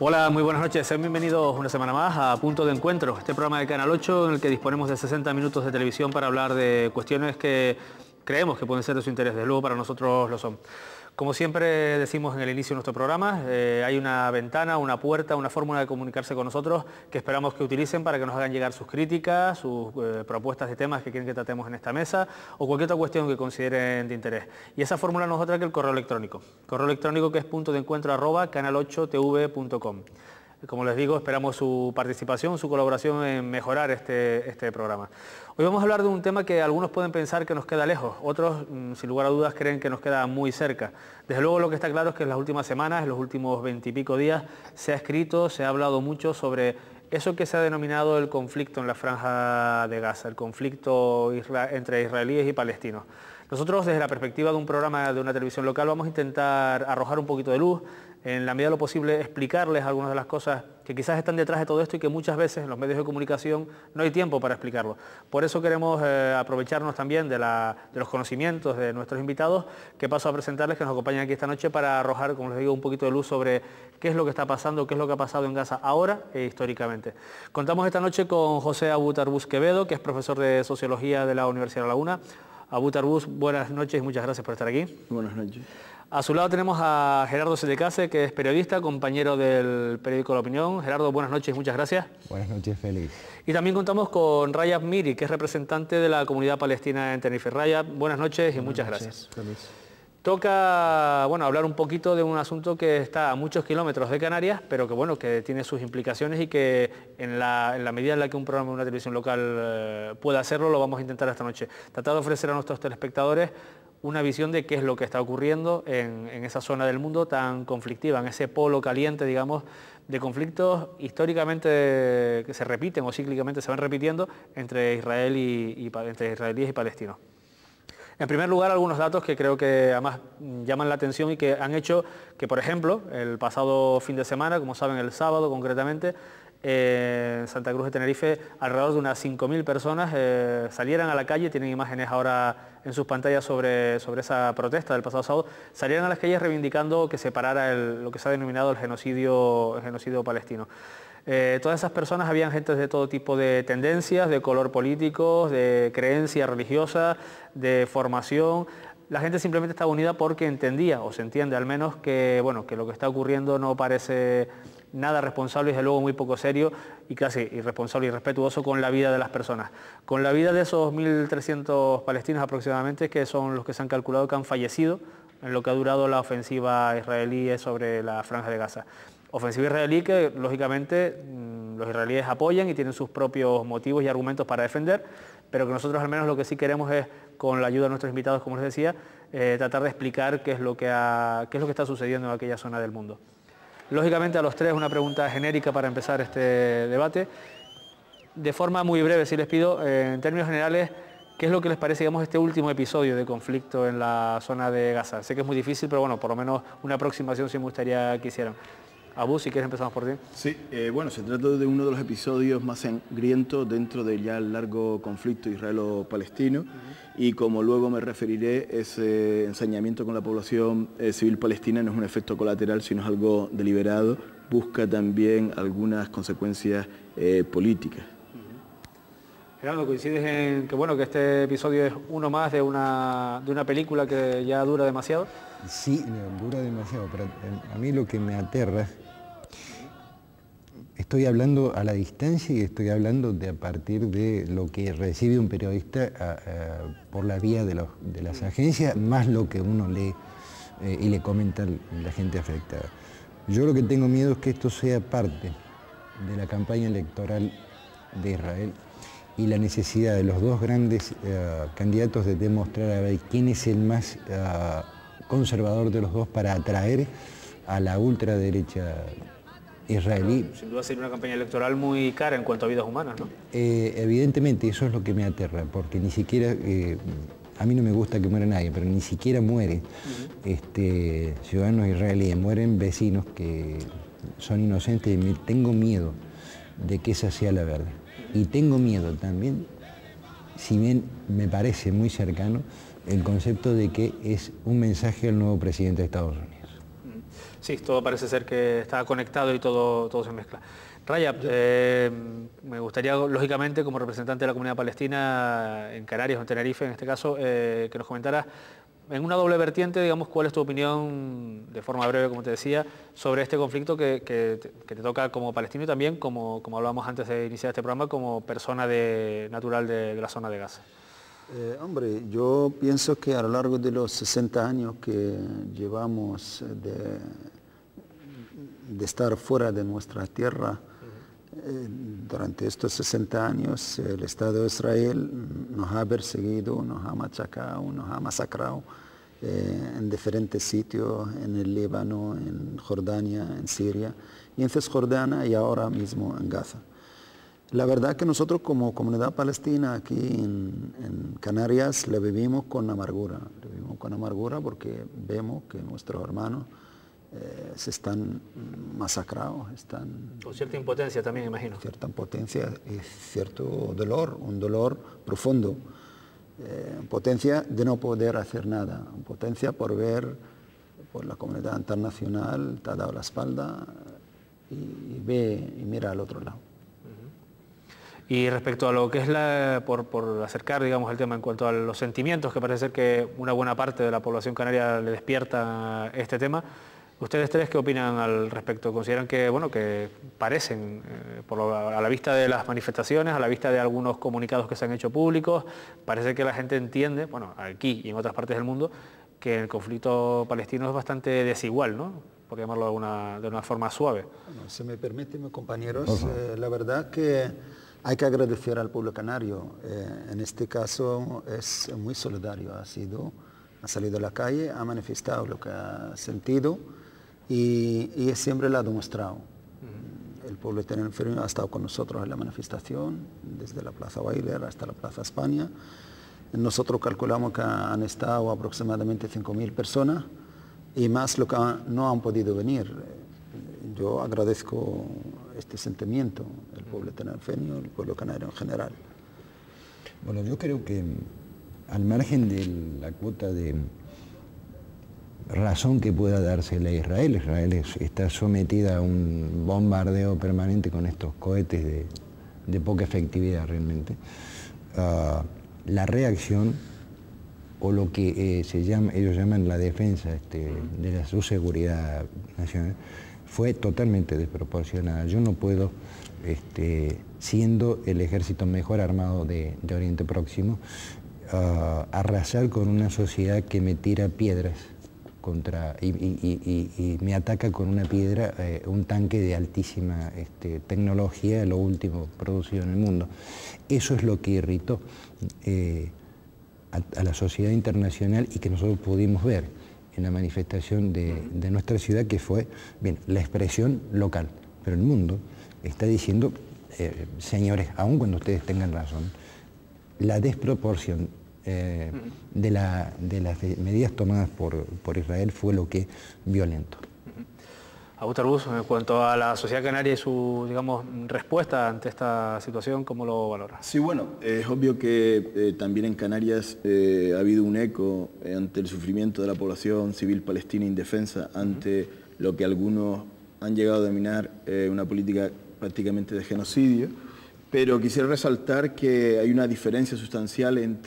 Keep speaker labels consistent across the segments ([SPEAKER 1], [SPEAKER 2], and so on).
[SPEAKER 1] Hola, muy buenas noches. Sean bienvenidos una semana más a Punto de Encuentro, este programa de Canal 8 en el que disponemos de 60 minutos de televisión para hablar de cuestiones que creemos que pueden ser de su interés. Desde luego para nosotros lo son. Como siempre decimos en el inicio de nuestro programa, hay una ventana, una puerta, una fórmula de comunicarse con nosotros que esperamos que utilicen para que nos hagan llegar sus críticas, sus propuestas de temas que quieren que tratemos en esta mesa o cualquier otra cuestión que consideren de interés. Y esa fórmula no es otra que el correo electrónico. Correo electrónico que es puntodencuentro@canal8tv.com. Como les digo, esperamos su participación, su colaboración en mejorar este programa. Hoy vamos a hablar de un tema que algunos pueden pensar que nos queda lejos, otros, sin lugar a dudas, creen que nos queda muy cerca. Desde luego lo que está claro es que en las últimas semanas, en los últimos 20 y pico días, se ha escrito, se ha hablado mucho sobre eso que se ha denominado el conflicto en la Franja de Gaza, el conflicto entre israelíes y palestinos. Nosotros, desde la perspectiva de un programa de una televisión local, vamos a intentar arrojar un poquito de luz, en la medida de lo posible explicarles algunas de las cosas que quizás están detrás de todo esto y que muchas veces en los medios de comunicación no hay tiempo para explicarlo. Por eso queremos aprovecharnos también de los conocimientos de nuestros invitados, que paso a presentarles, que nos acompañan aquí esta noche para arrojar, como les digo, un poquito de luz sobre qué es lo que está pasando, qué es lo que ha pasado en Gaza ahora e históricamente. Contamos esta noche con José Abud Arbuz Quevedo, que es profesor de Sociología de la Universidad de La Laguna. Abud Arbuz, buenas noches y muchas gracias por estar aquí.
[SPEAKER 2] Buenas noches.
[SPEAKER 1] A su lado tenemos a Gerardo Selecase, que es periodista, compañero del periódico La Opinión. Gerardo, buenas noches y muchas gracias.
[SPEAKER 3] Buenas noches, Félix.
[SPEAKER 1] Y también contamos con Rayab Miri, que es representante de la comunidad palestina en Tenerife. Rayab, buenas noches y muchas gracias.
[SPEAKER 2] Feliz.
[SPEAKER 1] Toca, bueno, hablar un poquito de un asunto que está a muchos kilómetros de Canarias, pero que, bueno, que tiene sus implicaciones y que en la medida en la que un programa de una televisión local pueda hacerlo, lo vamos a intentar esta noche. Tratar de ofrecer a nuestros telespectadores una visión de qué es lo que está ocurriendo en esa zona del mundo tan conflictiva, en ese polo caliente, digamos, de conflictos históricamente que se repiten o cíclicamente se van repitiendo entre entre israelíes y palestinos. En primer lugar, algunos datos que creo que además llaman la atención y que han hecho que, por ejemplo, el pasado fin de semana, como saben, el sábado concretamente, en Santa Cruz de Tenerife, alrededor de unas 5.000 personas salieran a la calle, tienen imágenes ahora en sus pantallas sobre esa protesta del pasado sábado, salieran a las calles reivindicando que se parara lo que se ha denominado el genocidio palestino. Todas esas personas habían gente de todo tipo de tendencias, de color político, de creencia religiosa, de formación. La gente simplemente estaba unida porque entendía, o se entiende al menos, que, bueno, que lo que está ocurriendo no parece nada responsable y desde luego muy poco serio y casi irresponsable y irrespetuoso con la vida de las personas. Con la vida de esos 1.300 palestinos aproximadamente, que son los que se han calculado que han fallecido en lo que ha durado la ofensiva israelí sobre la Franja de Gaza. Ofensiva israelí que, lógicamente, los israelíes apoyan y tienen sus propios motivos y argumentos para defender, pero que nosotros al menos lo que sí queremos es, con la ayuda de nuestros invitados, como les decía, tratar de explicar qué es lo que está sucediendo en aquella zona del mundo. Lógicamente a los tres una pregunta genérica para empezar este debate. De forma muy breve, si les pido, en términos generales, ¿qué es lo que les parece, digamos, este último episodio de conflicto en la zona de Gaza? Sé que es muy difícil, pero bueno, por lo menos una aproximación sí me gustaría que hicieran. Abú, si quieres empezamos por ti.
[SPEAKER 2] Sí, bueno, se trata de uno de los episodios más sangrientos dentro del ya largo conflicto israelo-palestino y como luego me referiré, ese ensañamiento con la población civil palestina no es un efecto colateral, sino es algo deliberado, busca también algunas consecuencias políticas.
[SPEAKER 1] Gerardo, ¿coincides en que, bueno, que este episodio es uno más de una película que ya dura demasiado?
[SPEAKER 3] Sí, dura demasiado, pero a mí lo que me aterra, estoy hablando a la distancia y estoy hablando a partir de lo que recibe un periodista por la vía de las agencias, más lo que uno lee y le comenta la gente afectada. Yo lo que tengo miedo es que esto sea parte de la campaña electoral de Israel y la necesidad de los dos grandes candidatos de demostrar a ver quién es el más conservador de los dos para atraer a la ultraderecha israelí.
[SPEAKER 1] Sin duda sería una campaña electoral muy cara en cuanto a vidas humanas, ¿no?
[SPEAKER 3] Evidentemente eso es lo que me aterra, porque ni siquiera, a mí no me gusta que muera nadie, pero ni siquiera muere ciudadanos israelíes, mueren vecinos que son inocentes y tengo miedo de que esa sea la verdad. Y tengo miedo también, si bien me parece muy cercano, el concepto de que es un mensaje al nuevo presidente de Estados Unidos.
[SPEAKER 1] Sí, todo parece ser que está conectado y todo se mezcla. Rajab, me gustaría, lógicamente, como representante de la comunidad palestina en Canarias o en Tenerife, en este caso, que nos comentaras en una doble vertiente, digamos, cuál es tu opinión, de forma breve, como te decía, sobre este conflicto que te toca como palestino y también, como hablábamos antes de iniciar este programa, como persona natural de la zona de Gaza.
[SPEAKER 4] Hombre, yo pienso que a lo largo de los 60 años que llevamos de estar fuera de nuestra tierra, durante estos 60 años el Estado de Israel nos ha perseguido, nos ha machacado, nos ha masacrado en diferentes sitios, en el Líbano, en Jordania, en Siria, y en Cisjordania y ahora mismo en Gaza. La verdad que nosotros como comunidad palestina aquí en Canarias la vivimos con amargura. La vivimos con amargura porque vemos que nuestros hermanos se están masacrados, están...
[SPEAKER 1] Con cierta impotencia también, imagino.
[SPEAKER 4] Cierta impotencia y cierto dolor, un dolor profundo. Impotencia de no poder hacer nada, impotencia por ver, por la comunidad internacional te ha dado la espalda y ve y mira al otro lado.
[SPEAKER 1] Y respecto a lo que es por acercar, digamos, el tema en cuanto a los sentimientos, que parece ser que una buena parte de la población canaria le despierta este tema, ¿ustedes tres qué opinan al respecto? ¿Consideran que, bueno, que parecen, a la vista de las manifestaciones, a la vista de algunos comunicados que se han hecho públicos, parece que la gente entiende, bueno, aquí y en otras partes del mundo, que el conflicto palestino es bastante desigual, ¿no? Por llamarlo de una forma suave.
[SPEAKER 4] Bueno, si me permiten, mis compañeros, la verdad que hay que agradecer al pueblo canario. En este caso es muy solidario, ha salido a la calle, ha manifestado lo que ha sentido y siempre lo ha demostrado. El pueblo de Tenerife ha estado con nosotros en la manifestación, desde la Plaza Bailer hasta la Plaza España. Nosotros calculamos que han estado aproximadamente 5.000 personas y más lo que no han podido venir. Yo agradezco este sentimiento, el pueblo tenerifeño, el pueblo canario en general.
[SPEAKER 3] Bueno, yo creo que al margen de la cuota de razón que pueda dársela a Israel, está sometida a un bombardeo permanente con estos cohetes de poca efectividad realmente. La reacción, o lo que ellos llaman la defensa de su seguridad nacional, fue totalmente desproporcionada. Yo no puedo, siendo el ejército mejor armado de Oriente Próximo, arrasar con una sociedad que me tira piedras y me ataca con una piedra un tanque de altísima tecnología, lo último producido en el mundo. Eso es lo que irritó a la sociedad internacional y que nosotros pudimos ver en la manifestación de nuestra ciudad, que fue, bien, la expresión local, pero el mundo está diciendo, señores, aun cuando ustedes tengan razón, la desproporción de las medidas tomadas por Israel fue lo que es violento.
[SPEAKER 1] Agustín Arbuz, en cuanto a la sociedad canaria y su, digamos, respuesta ante esta situación, ¿cómo lo valora?
[SPEAKER 2] Sí, bueno, es obvio que también en Canarias ha habido un eco ante el sufrimiento de la población civil palestina indefensa, ante lo que algunos han llegado a denominar una política prácticamente de genocidio, pero quisiera resaltar que hay una diferencia sustancial en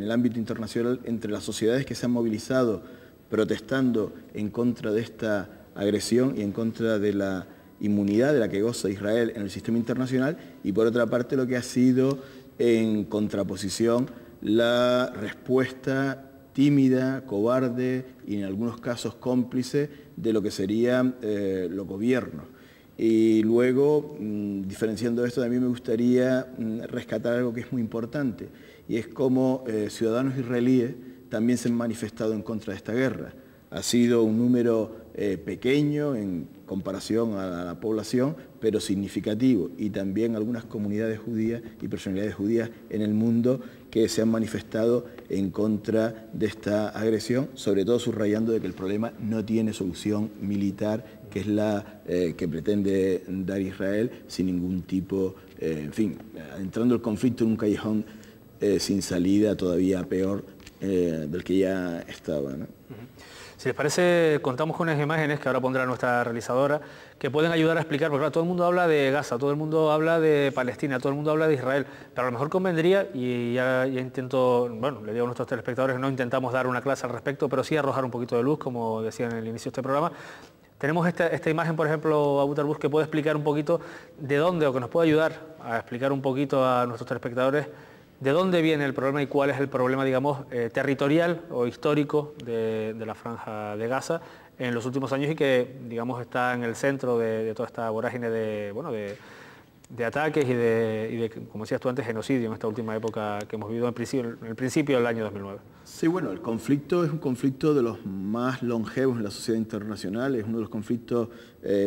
[SPEAKER 2] el ámbito internacional entre las sociedades que se han movilizado protestando en contra de esta agresión y en contra de la inmunidad de la que goza Israel en el sistema internacional, y por otra parte lo que ha sido en contraposición la respuesta tímida, cobarde y en algunos casos cómplice de lo que serían los gobiernos. Y luego, diferenciando esto, también me gustaría rescatar algo que es muy importante, y es cómo ciudadanos israelíes también se han manifestado en contra de esta guerra. Ha sido un número pequeño en comparación a la población, pero significativo, y también algunas comunidades judías y personalidades judías en el mundo que se han manifestado en contra de esta agresión, sobre todo subrayando de que el problema no tiene solución militar, que es la que pretende dar Israel, sin ningún tipo, en fin, entrando el conflicto en un callejón sin salida, todavía peor del que ya estaba, ¿no?
[SPEAKER 1] Si les parece, contamos con unas imágenes que ahora pondrá nuestra realizadora, que pueden ayudar a explicar, porque claro, todo el mundo habla de Gaza, todo el mundo habla de Palestina, todo el mundo habla de Israel, pero a lo mejor convendría, y ya intento, bueno, le digo a nuestros telespectadores que no intentamos dar una clase al respecto, pero sí arrojar un poquito de luz, como decía en el inicio de este programa. Tenemos esta imagen, por ejemplo, Abu Tarbus, que puede explicar un poquito de dónde, o que nos puede ayudar a explicar un poquito a nuestros telespectadores de dónde viene el problema y cuál es el problema, digamos, territorial o histórico de la Franja de Gaza en los últimos años y que, digamos, está en el centro de toda esta vorágine de ataques y de, como decías tú antes, genocidio en esta última época que hemos vivido en el principio del año 2009.
[SPEAKER 2] Sí, bueno, el conflicto es un conflicto de los más longevos en la sociedad internacional, es uno de los conflictos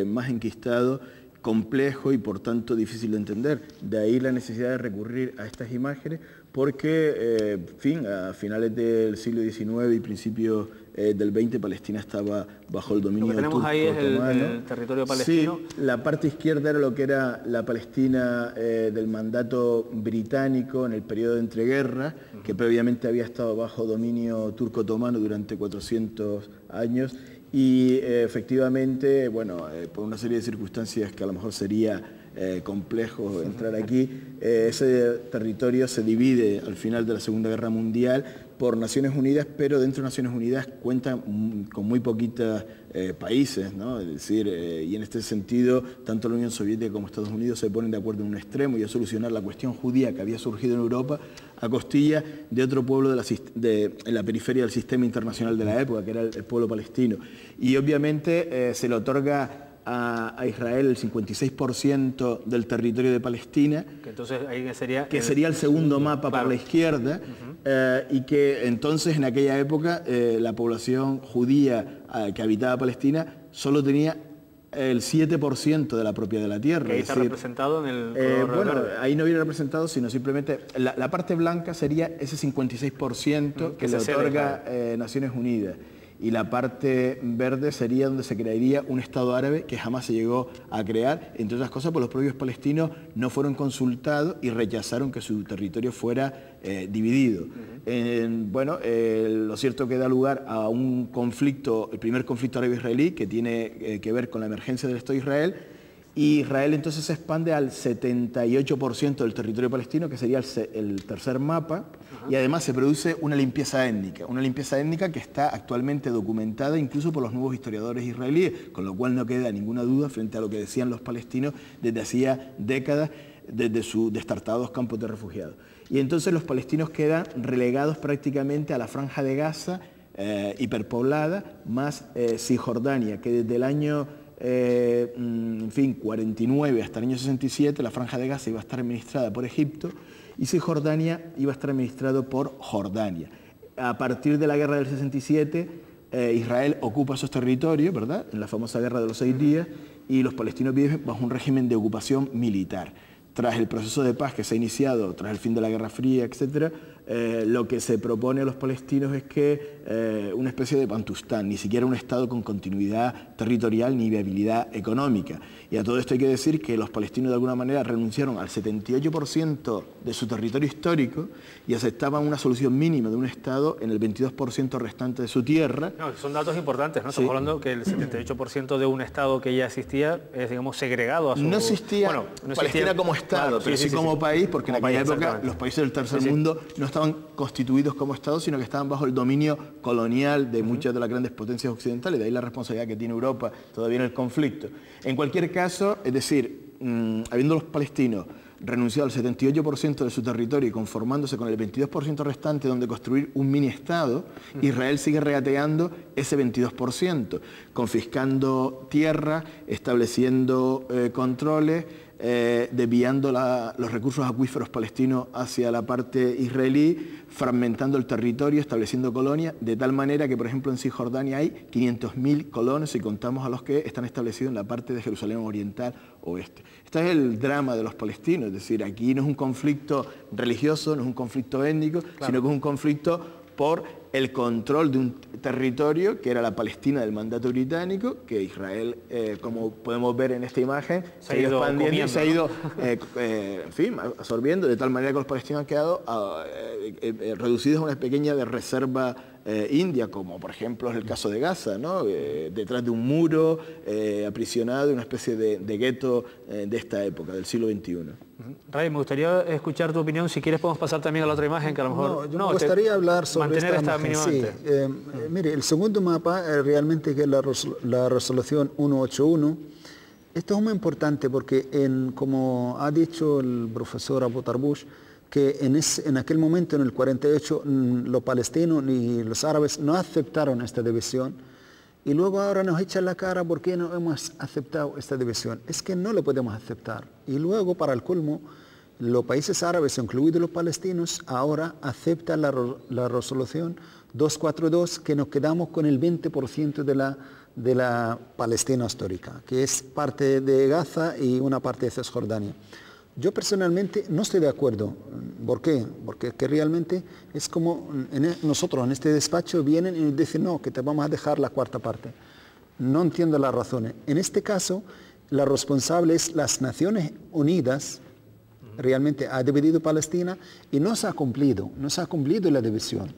[SPEAKER 2] más enquistados, complejo y por tanto difícil de entender. De ahí la necesidad de recurrir a estas imágenes porque, a finales del siglo XIX y principios del XX, Palestina estaba bajo el dominio turco.
[SPEAKER 1] Lo que tenemos ahí es el territorio palestino.
[SPEAKER 2] Sí, la parte izquierda era lo que era la Palestina del mandato británico en el periodo de entreguerras, que previamente había estado bajo dominio turco-otomano durante 400 años. Y efectivamente, bueno, por una serie de circunstancias que a lo mejor sería complejo entrar aquí, ese territorio se divide al final de la Segunda Guerra Mundial por Naciones Unidas, pero dentro de Naciones Unidas cuentan con muy poquitos países, ¿no? Es decir, y en este sentido, tanto la Unión Soviética como Estados Unidos se ponen de acuerdo en un extremo y a solucionar la cuestión judía que había surgido en Europa a costilla de otro pueblo en la periferia del sistema internacional de la época, que era el pueblo palestino. Y obviamente se le otorga a Israel el 56% del territorio de Palestina,
[SPEAKER 1] que entonces ahí
[SPEAKER 2] sería el segundo mapa por la izquierda, y que entonces en aquella época la población judía que habitaba Palestina solo tenía el 7% de la propiedad de la tierra.
[SPEAKER 1] Que ahí está representado en el color
[SPEAKER 2] bueno,
[SPEAKER 1] verde.
[SPEAKER 2] ahí no viene representado, sino simplemente la parte blanca sería ese 56% que le otorga Naciones Unidas. Y la parte verde sería donde se crearía un Estado árabe que jamás se llegó a crear, entre otras cosas porque los propios palestinos no fueron consultados y rechazaron que su territorio fuera dividido. Lo cierto que da lugar a un conflicto, el primer conflicto árabe-israelí, que tiene que ver con la emergencia del Estado de Israel, y Israel entonces se expande al 78% del territorio palestino, que sería el tercer mapa, y además se produce una limpieza étnica que está actualmente documentada incluso por los nuevos historiadores israelíes, con lo cual no queda ninguna duda frente a lo que decían los palestinos desde hacía décadas, desde sus destartados campos de refugiados. Y entonces los palestinos quedan relegados prácticamente a la Franja de Gaza, hiperpoblada, más Cisjordania, que desde el año 49 hasta el año 67 la Franja de Gaza iba a estar administrada por Egipto y Cisjordania iba a estar administrado por Jordania. A partir de la guerra del 67 Israel ocupa esos territorios, ¿verdad?, en la famosa guerra de los 6 días, y los palestinos viven bajo un régimen de ocupación militar. Tras el proceso de paz que se ha iniciado, tras el fin de la Guerra Fría, etc., lo que se propone a los palestinos es que una especie de Bantustán, ni siquiera un Estado con continuidad territorial ni viabilidad económica. Y a todo esto hay que decir que los palestinos de alguna manera renunciaron al 78% de su territorio histórico y aceptaban una solución mínima de un Estado en el 22% restante de su tierra.
[SPEAKER 1] No, son datos importantes, ¿no? Estamos hablando que el 78% de un Estado que ya existía es, digamos, segregado a su...
[SPEAKER 2] No existía,
[SPEAKER 1] no
[SPEAKER 2] Palestina
[SPEAKER 1] existía
[SPEAKER 2] como Estado,
[SPEAKER 1] claro,
[SPEAKER 2] pero sí como país, porque
[SPEAKER 1] como
[SPEAKER 2] en aquella
[SPEAKER 1] país,
[SPEAKER 2] época los países del tercer mundo no estaban constituidos como Estado, sino que estaban bajo el dominio colonial de muchas de las grandes potencias occidentales, de ahí la responsabilidad que tiene Europa todavía en el conflicto. En cualquier caso, es decir, habiendo los palestinos renunciado al 78% de su territorio y conformándose con el 22% restante donde construir un mini-estado, Israel sigue regateando ese 22%, confiscando tierra, estableciendo controles, desviando los recursos acuíferos palestinos hacia la parte israelí, fragmentando el territorio, estableciendo colonias, de tal manera que, por ejemplo, en Cisjordania hay 500.000 colonos si contamos a los que están establecidos en la parte de Jerusalén Oriental Oeste. Este es el drama de los palestinos, es decir, aquí no es un conflicto religioso, no es un conflicto étnico, sino que es un conflicto por el control de un territorio que era la Palestina del mandato británico, que Israel, como podemos ver en esta imagen, se ha ido expandiendo y se ha ido en fin, absorbiendo, de tal manera que los palestinos han quedado reducidos a una pequeña reserva india, como por ejemplo es el caso de Gaza, ¿no? Detrás de un muro, aprisionado, una especie de gueto de esta época, del siglo XXI.
[SPEAKER 1] Ray, me gustaría escuchar tu opinión. Si quieres podemos pasar también a la otra imagen, que a lo mejor...
[SPEAKER 4] No, me gustaría hablar sobre
[SPEAKER 1] mantener esta
[SPEAKER 4] mínimamente. Sí, mire, el segundo mapa realmente, que es la resolución 181, esto es muy importante porque, como ha dicho el profesor Abu Tarbush, que en aquel momento, en el 48, los palestinos y los árabes no aceptaron esta división, y luego ahora nos echan la cara porque no hemos aceptado esta división. Es que no lo podemos aceptar. Y luego, para el colmo, los países árabes, incluidos los palestinos, ahora aceptan la resolución 242, que nos quedamos con el 20% de la Palestina histórica, que es parte de Gaza y una parte de Cisjordania. Yo personalmente no estoy de acuerdo. ¿Por qué? Porque que realmente es como nosotros en este despacho vienen y nos dicen, no, que te vamos a dejar la cuarta parte. No entiendo las razones. En este caso, la responsable es las Naciones Unidas. Realmente ha dividido Palestina y no se ha cumplido la división.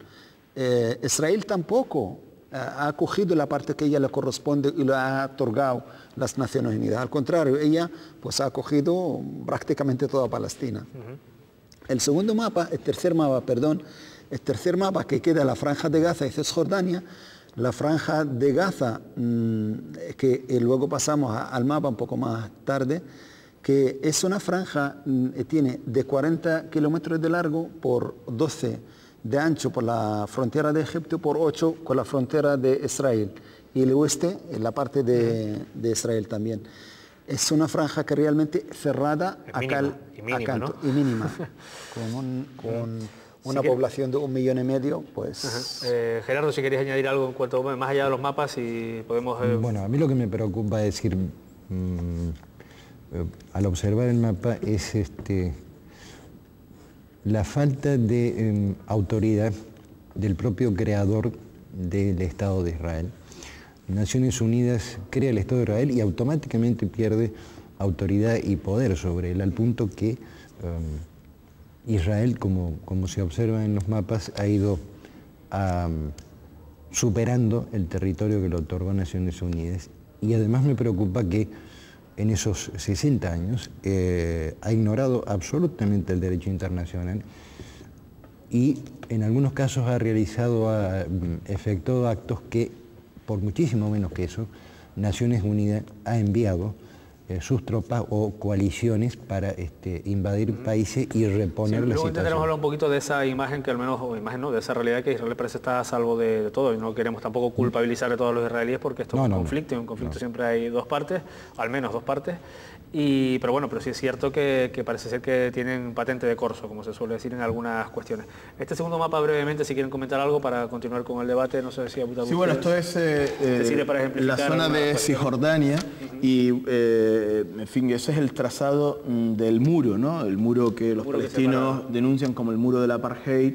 [SPEAKER 4] Israel tampoco ha acogido la parte que a ella le corresponde y lo ha otorgado las Naciones Unidas. Al contrario, ella pues ha acogido prácticamente toda Palestina. El tercer mapa que queda la franja de Gaza y Cisjordania. La franja de Gaza, que luego pasamos al mapa un poco más tarde, que es una franja, tiene de 40 kilómetros de largo por 12 de ancho por la frontera de Egipto, por 8 con la frontera de Israel, y el oeste en la parte de Israel también. Es una franja que realmente cerrada
[SPEAKER 1] y
[SPEAKER 4] mínima, con una población de 1,5 millones, pues...
[SPEAKER 1] Gerardo, si querías añadir algo en cuanto más allá de los mapas, y podemos...
[SPEAKER 3] Bueno, a mí lo que me preocupa es decir, al observar el mapa, es la falta de autoridad del propio creador del Estado de Israel. Naciones Unidas crea el Estado de Israel y automáticamente pierde autoridad y poder sobre él, al punto que Israel, como se observa en los mapas, ha ido superando el territorio que le otorgó Naciones Unidas. Y además me preocupa que en esos 60 años ha ignorado absolutamente el derecho internacional y en algunos casos ha efectuado actos que, por muchísimo menos que eso, Naciones Unidas ha enviado sus tropas o coaliciones para invadir países y reponer la situación.
[SPEAKER 1] Intentaremos hablar un poquito de esa imagen, que al menos, de esa realidad que Israel parece estar a salvo de todo, y no queremos tampoco culpabilizar a todos los israelíes, porque esto es un conflicto, y en un conflicto siempre hay dos partes, al menos dos partes, pero sí es cierto que parece ser que tienen patente de corso, como se suele decir en algunas cuestiones. Este segundo mapa, brevemente, si quieren comentar algo para continuar con el debate, no sé si...
[SPEAKER 2] Sí, bueno, esto es la zona de Cisjordania, y en fin, ese es el trazado del muro, ¿no? El muro que los palestinos denuncian como el muro del apartheid.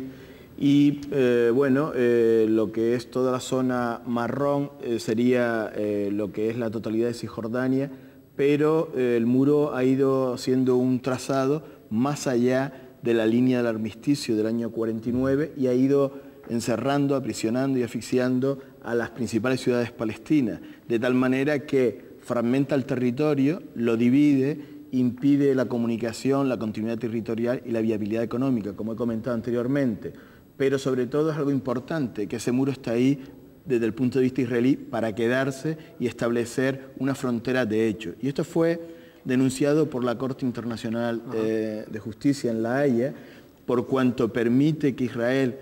[SPEAKER 2] Y lo que es toda la zona marrón sería lo que es la totalidad de Cisjordania, pero el muro ha ido siendo un trazado más allá de la línea del armisticio del año 49 y ha ido encerrando, aprisionando y asfixiando a las principales ciudades palestinas, de tal manera que fragmenta el territorio, lo divide, impide la comunicación, la continuidad territorial y la viabilidad económica, como he comentado anteriormente. Pero sobre todo es algo importante, que ese muro está ahí desde el punto de vista israelí para quedarse y establecer una frontera de hecho. Y esto fue denunciado por la Corte Internacional de Justicia en La Haya, por cuanto permite que Israel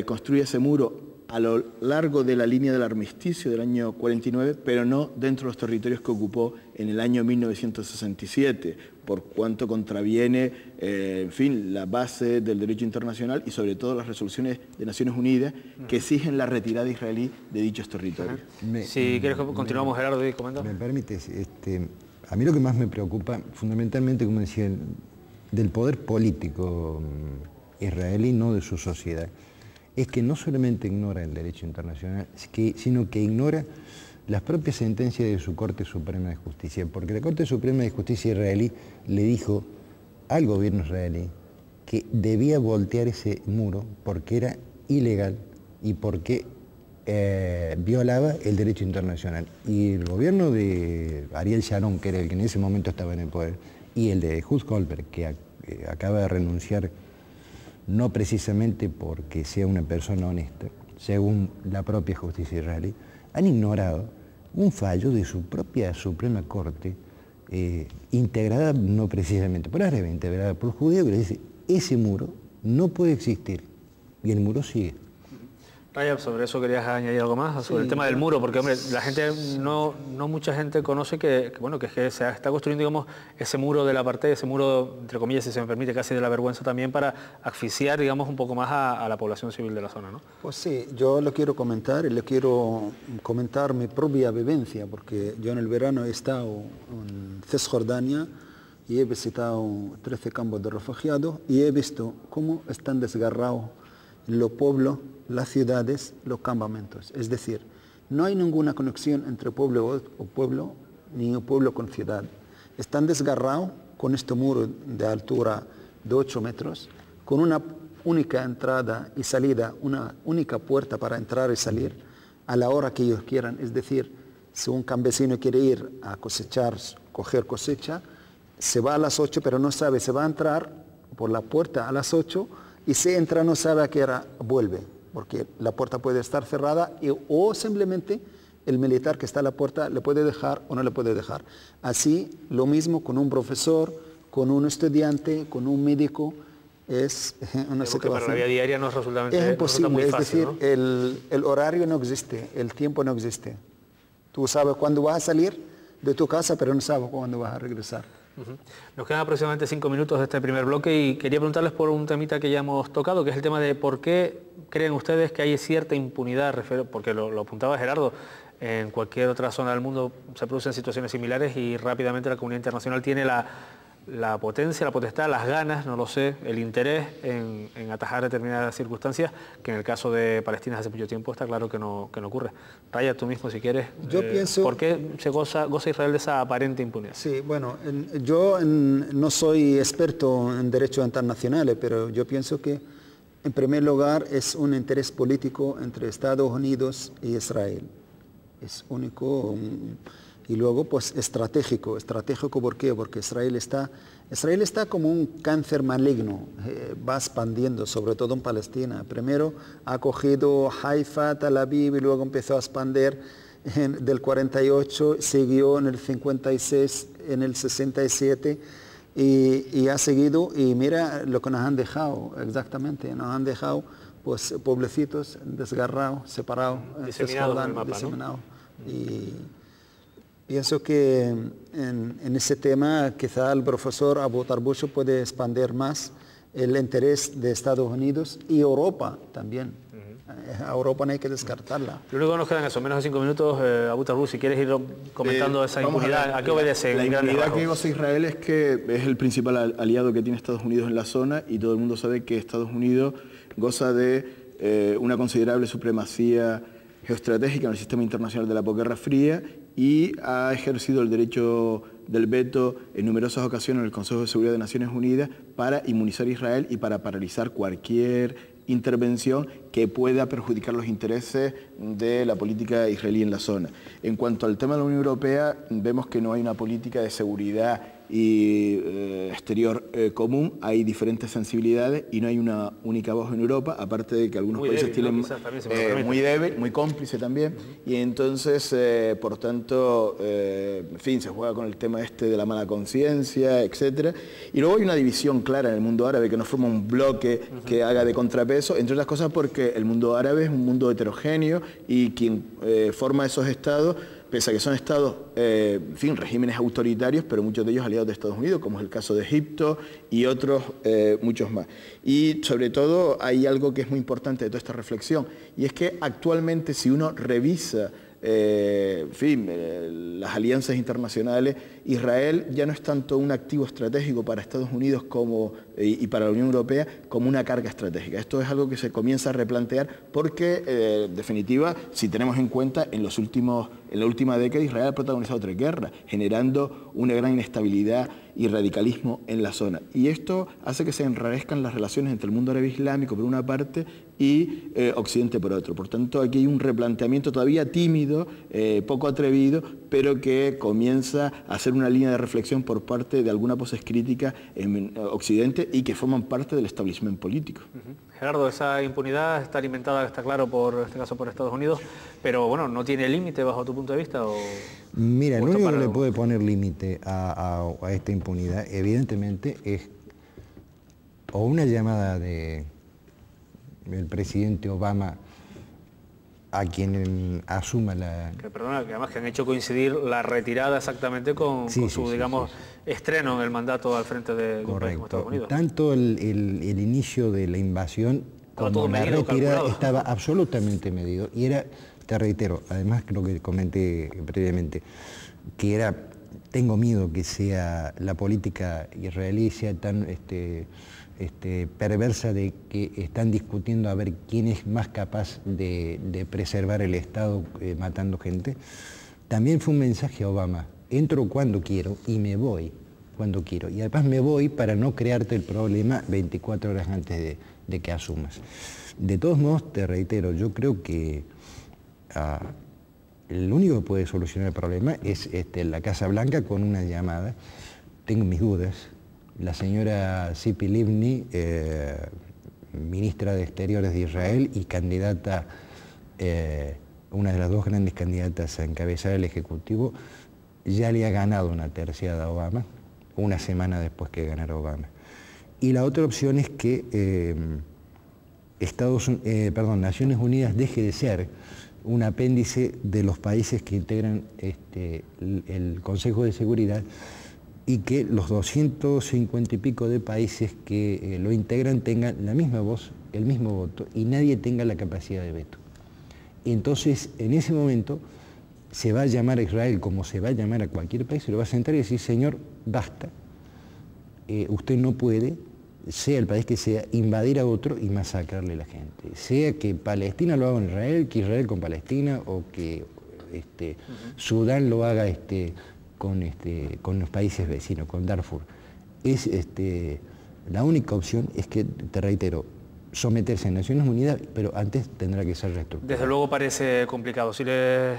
[SPEAKER 2] construya ese muro a lo largo de la línea del armisticio del año 49, pero no dentro de los territorios que ocupó en el año 1967, por cuanto contraviene, la base del derecho internacional y sobre todo las resoluciones de Naciones Unidas que exigen la retirada israelí de dichos territorios.
[SPEAKER 1] Si quieres continuamos, Gerardo, y comenta.
[SPEAKER 3] ¿Me permites? A mí lo que más me preocupa, fundamentalmente, como decía, del poder político israelí, no de su sociedad, es que no solamente ignora el derecho internacional, sino que ignora las propias sentencias de su Corte Suprema de Justicia, porque la Corte Suprema de Justicia israelí le dijo al gobierno israelí que debía voltear ese muro porque era ilegal y porque violaba el derecho internacional. Y el gobierno de Ariel Sharon, que era el que en ese momento estaba en el poder, y el de Ehud Olmert, que acaba de renunciar no precisamente porque sea una persona honesta, según la propia justicia israelí, han ignorado un fallo de su propia Suprema Corte, integrada no precisamente por árabes, integrada por judíos, que le dice, ese muro no puede existir, y el muro sigue.
[SPEAKER 1] Rajab, sobre eso querías añadir algo más, sobre el tema del muro, porque hombre, la gente, no mucha gente conoce que se está construyendo, digamos, ese muro del apartheid, ese muro, entre comillas, si se me permite, casi de la vergüenza también, para asfixiar, digamos, un poco más a la población civil de la zona, ¿no?
[SPEAKER 4] Pues sí, yo lo quiero comentar y le quiero comentar mi propia vivencia, porque yo en el verano he estado en Cisjordania y he visitado 13 campos de refugiados y he visto cómo están desgarrados los pueblos, las ciudades, los campamentos. Es decir, no hay ninguna conexión entre pueblo o pueblo, ni un pueblo con ciudad. Están desgarrados con este muro de altura de 8 metros, con una única entrada y salida, una única puerta para entrar y salir a la hora que ellos quieran. Es decir, si un campesino quiere ir a cosechar, coger cosecha, se va a las 8, pero no sabe, se va a entrar por la puerta a las 8 y si entra no sabe a qué hora vuelve, porque la puerta puede estar cerrada o simplemente el militar que está a la puerta le puede dejar o no le puede dejar. Así, lo mismo con un profesor, con un estudiante, con un médico, es una situación.
[SPEAKER 1] Para la vida diaria no resulta
[SPEAKER 4] es imposible,
[SPEAKER 1] muy fácil,
[SPEAKER 4] es decir,
[SPEAKER 1] ¿no?
[SPEAKER 4] el horario no existe, el tiempo no existe. Tú sabes cuándo vas a salir de tu casa, pero no sabes cuándo vas a regresar.
[SPEAKER 1] Nos quedan aproximadamente 5 minutos de este primer bloque y quería preguntarles por un temita que ya hemos tocado, que es el tema de por qué creen ustedes que hay cierta impunidad, porque lo apuntaba Gerardo, en cualquier otra zona del mundo se producen situaciones similares y rápidamente la comunidad internacional tiene la potencia, la potestad, las ganas, no lo sé, el interés en atajar determinadas circunstancias, que en el caso de Palestina hace mucho tiempo está claro que no ocurre. Raya, tú mismo si quieres,
[SPEAKER 4] yo pienso,
[SPEAKER 1] ¿por qué se goza Israel de esa aparente impunidad?
[SPEAKER 4] Sí, bueno, yo no soy experto en derechos internacionales, pero yo pienso que en primer lugar es un interés político entre Estados Unidos y Israel. Es único. Y luego, pues, estratégico. ¿Estratégico por qué? Porque Israel está como un cáncer maligno, va expandiendo, sobre todo en Palestina. Primero ha cogido Haifa, Tel Aviv, y luego empezó a expandir del 48, siguió en el 56, en el 67, y ha seguido, y mira lo que nos han dejado, exactamente, nos han dejado, pues, pueblecitos desgarrados, separados, diseminados. Y pienso que en ese tema quizá el profesor Abu Tarbush puede expandir más el interés de Estados Unidos y Europa también. A Europa no hay que descartarla.
[SPEAKER 1] Lo único que nos quedan eso, menos de 5 minutos. Abu Tarbush, si quieres ir comentando esa impunidad, ¿a qué obedece?
[SPEAKER 2] La impunidad que goza Israel es que es el principal aliado que tiene Estados Unidos en la zona y todo el mundo sabe que Estados Unidos goza de una considerable supremacía geoestratégica en el sistema internacional de la posguerra fría y ha ejercido el derecho del veto en numerosas ocasiones en el Consejo de Seguridad de Naciones Unidas para inmunizar a Israel y para paralizar cualquier intervención que pueda perjudicar los intereses de la política israelí en la zona. En cuanto al tema de la Unión Europea, vemos que no hay una política de seguridad y exterior común, hay diferentes sensibilidades y no hay una única voz en Europa, aparte de que algunos países tienen muy débil, muy cómplice también, y entonces, por tanto, en fin, se juega con el tema este de la mala conciencia, etcétera. Y luego hay una división clara en el mundo árabe que no forma un bloque que haga de contrapeso, entre otras cosas porque el mundo árabe es un mundo heterogéneo y quien forma esos estados, pese a que son estados, en fin, regímenes autoritarios, pero muchos de ellos aliados de Estados Unidos, como es el caso de Egipto y otros muchos más. Y sobre todo hay algo que es muy importante de toda esta reflexión, y es que actualmente si uno revisa en fin, las alianzas internacionales, Israel ya no es tanto un activo estratégico para Estados Unidos y para la Unión Europea como una carga estratégica. Esto es algo que se comienza a replantear porque, en definitiva, si tenemos en cuenta, en la última década Israel ha protagonizado 3 guerras, generando una gran inestabilidad y radicalismo en la zona. Y esto hace que se enrarezcan las relaciones entre el mundo árabe islámico por una parte y Occidente por otro. Por tanto, aquí hay un replanteamiento todavía tímido, poco atrevido, pero que comienza a hacer una línea de reflexión por parte de algunas voces críticas en Occidente y que forman parte del establishment político.
[SPEAKER 1] Gerardo, esa impunidad está alimentada, está claro, en este caso por Estados Unidos, pero bueno, ¿no tiene límite bajo tu punto de vista?
[SPEAKER 3] Mira, lo único que le puede poner límite a esta impunidad, evidentemente, es o una llamada del presidente Obama a quien asuma la...
[SPEAKER 1] Perdona, que además que han hecho coincidir la retirada exactamente con su, digamos, estreno en el mandato al frente de un país como Estados Unidos.
[SPEAKER 3] Tanto el inicio de la invasión como la retirada estaba absolutamente medido. Y era, te reitero, además lo que comenté previamente, que tengo miedo que sea la política israelí sea tan perversa de que están discutiendo a ver quién es más capaz de preservar el Estado matando gente. También fue un mensaje a Obama: entro cuando quiero y me voy cuando quiero. Y además me voy para no crearte el problema 24 horas antes de que asumas. De todos modos, te reitero, yo creo que el único que puede solucionar el problema es la Casa Blanca con una llamada. Tengo mis dudas. La señora Tzipi Livni, ministra de Exteriores de Israel y candidata, una de las 2 grandes candidatas a encabezar el Ejecutivo, ya le ha ganado una terciada a Obama, una semana después que ganara Obama. Y la otra opción es que Naciones Unidas deje de ser un apéndice de los países que integran el Consejo de Seguridad y que los 250 y pico de países que lo integran tengan la misma voz, el mismo voto, y nadie tenga la capacidad de veto. Y entonces, en ese momento, se va a llamar a Israel como se va a llamar a cualquier país, se lo va a sentar y decir: señor, basta, usted no puede, sea el país que sea, invadir a otro y masacrarle a la gente. Sea que Palestina lo haga con Israel, que Israel con Palestina, o que Sudán lo haga con los países vecinos, con Darfur. La única opción es que, te reitero, someterse a Naciones Unidas, pero antes tendrá que ser reestructurado.
[SPEAKER 1] Desde luego parece complicado. Si les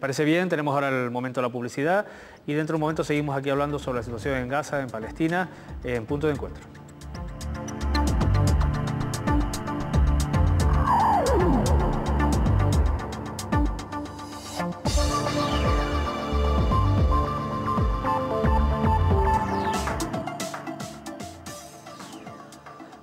[SPEAKER 1] parece bien, tenemos ahora el momento de la publicidad y dentro de un momento seguimos aquí hablando sobre la situación en Gaza, en Palestina, en Punto de Encuentro.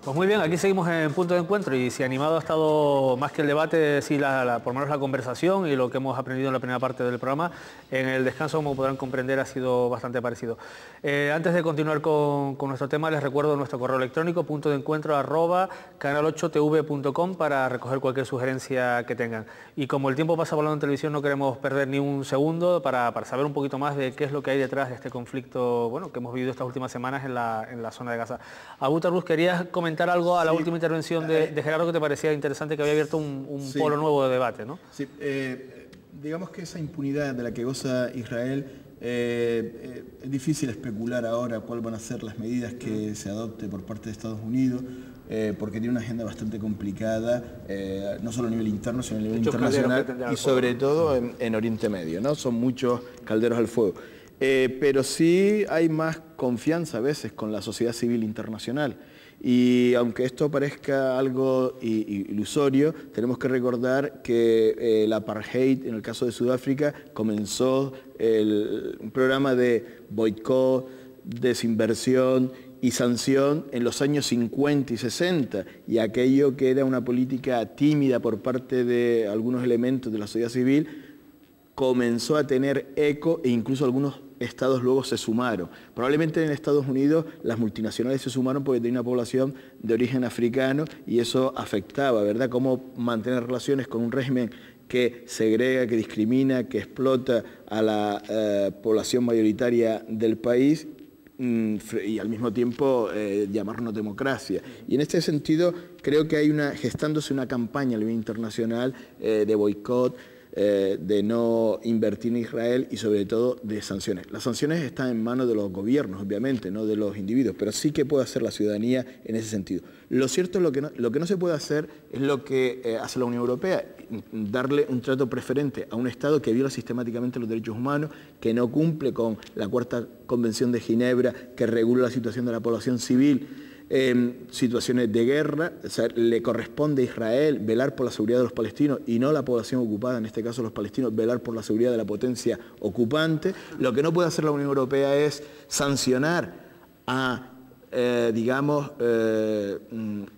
[SPEAKER 1] Pues muy bien, aquí seguimos en Punto de Encuentro y si animado ha estado más que el debate, sí, por lo menos la conversación y lo que hemos aprendido en la primera parte del programa, en el descanso, como podrán comprender, ha sido bastante parecido. Antes de continuar con nuestro tema, les recuerdo nuestro correo electrónico, puntodencuentro@canal8tv.com, para recoger cualquier sugerencia que tengan. Y como el tiempo pasa volando en televisión, no queremos perder ni un segundo para saber un poquito más de qué es lo que hay detrás de este conflicto, bueno, que hemos vivido estas últimas semanas en la zona de Gaza. Abu Tarbus, ¿querías comentar algo a la última intervención de Gerardo que te parecía interesante, que había abierto un polo nuevo de debate, ¿no?
[SPEAKER 2] Sí, digamos que esa impunidad de la que goza Israel, es difícil especular ahora cuáles van a ser las medidas que se adopte por parte de Estados Unidos, porque tiene una agenda bastante complicada, no solo a nivel interno, sino a nivel internacional y sobre todo en Oriente Medio, ¿no? Son muchos calderos al fuego. Pero sí hay más confianza a veces con la sociedad civil internacional. Y aunque esto parezca algo ilusorio, tenemos que recordar que el apartheid, en el caso de Sudáfrica, comenzó un programa de boicot, desinversión y sanción en los años 50 y 60, y aquello que era una política tímida por parte de algunos elementos de la sociedad civil comenzó a tener eco e incluso algunos estados luego se sumaron. Probablemente en Estados Unidos las multinacionales se sumaron porque tenía una población de origen africano y eso afectaba, ¿verdad? Cómo mantener relaciones con un régimen que segrega, que discrimina, que explota a la población mayoritaria del país y al mismo tiempo llamarnos democracia. Y en este sentido creo que hay gestándose una campaña a nivel internacional de boicot, de no invertir en Israel y sobre todo de sanciones. Las sanciones están en manos de los gobiernos, obviamente, no de los individuos, pero sí que puede hacer la ciudadanía en ese sentido. Lo cierto es lo que no se puede hacer es lo que hace la Unión Europea, darle un trato preferente a un Estado que viola sistemáticamente los derechos humanos, que no cumple con la Cuarta Convención de Ginebra, que regula la situación de la población civil, en situaciones de guerra. O sea, le corresponde a Israel velar por la seguridad de los palestinos y no la población ocupada, en este caso los palestinos, velar por la seguridad de la potencia ocupante. Lo que no puede hacer la Unión Europea es sancionar a,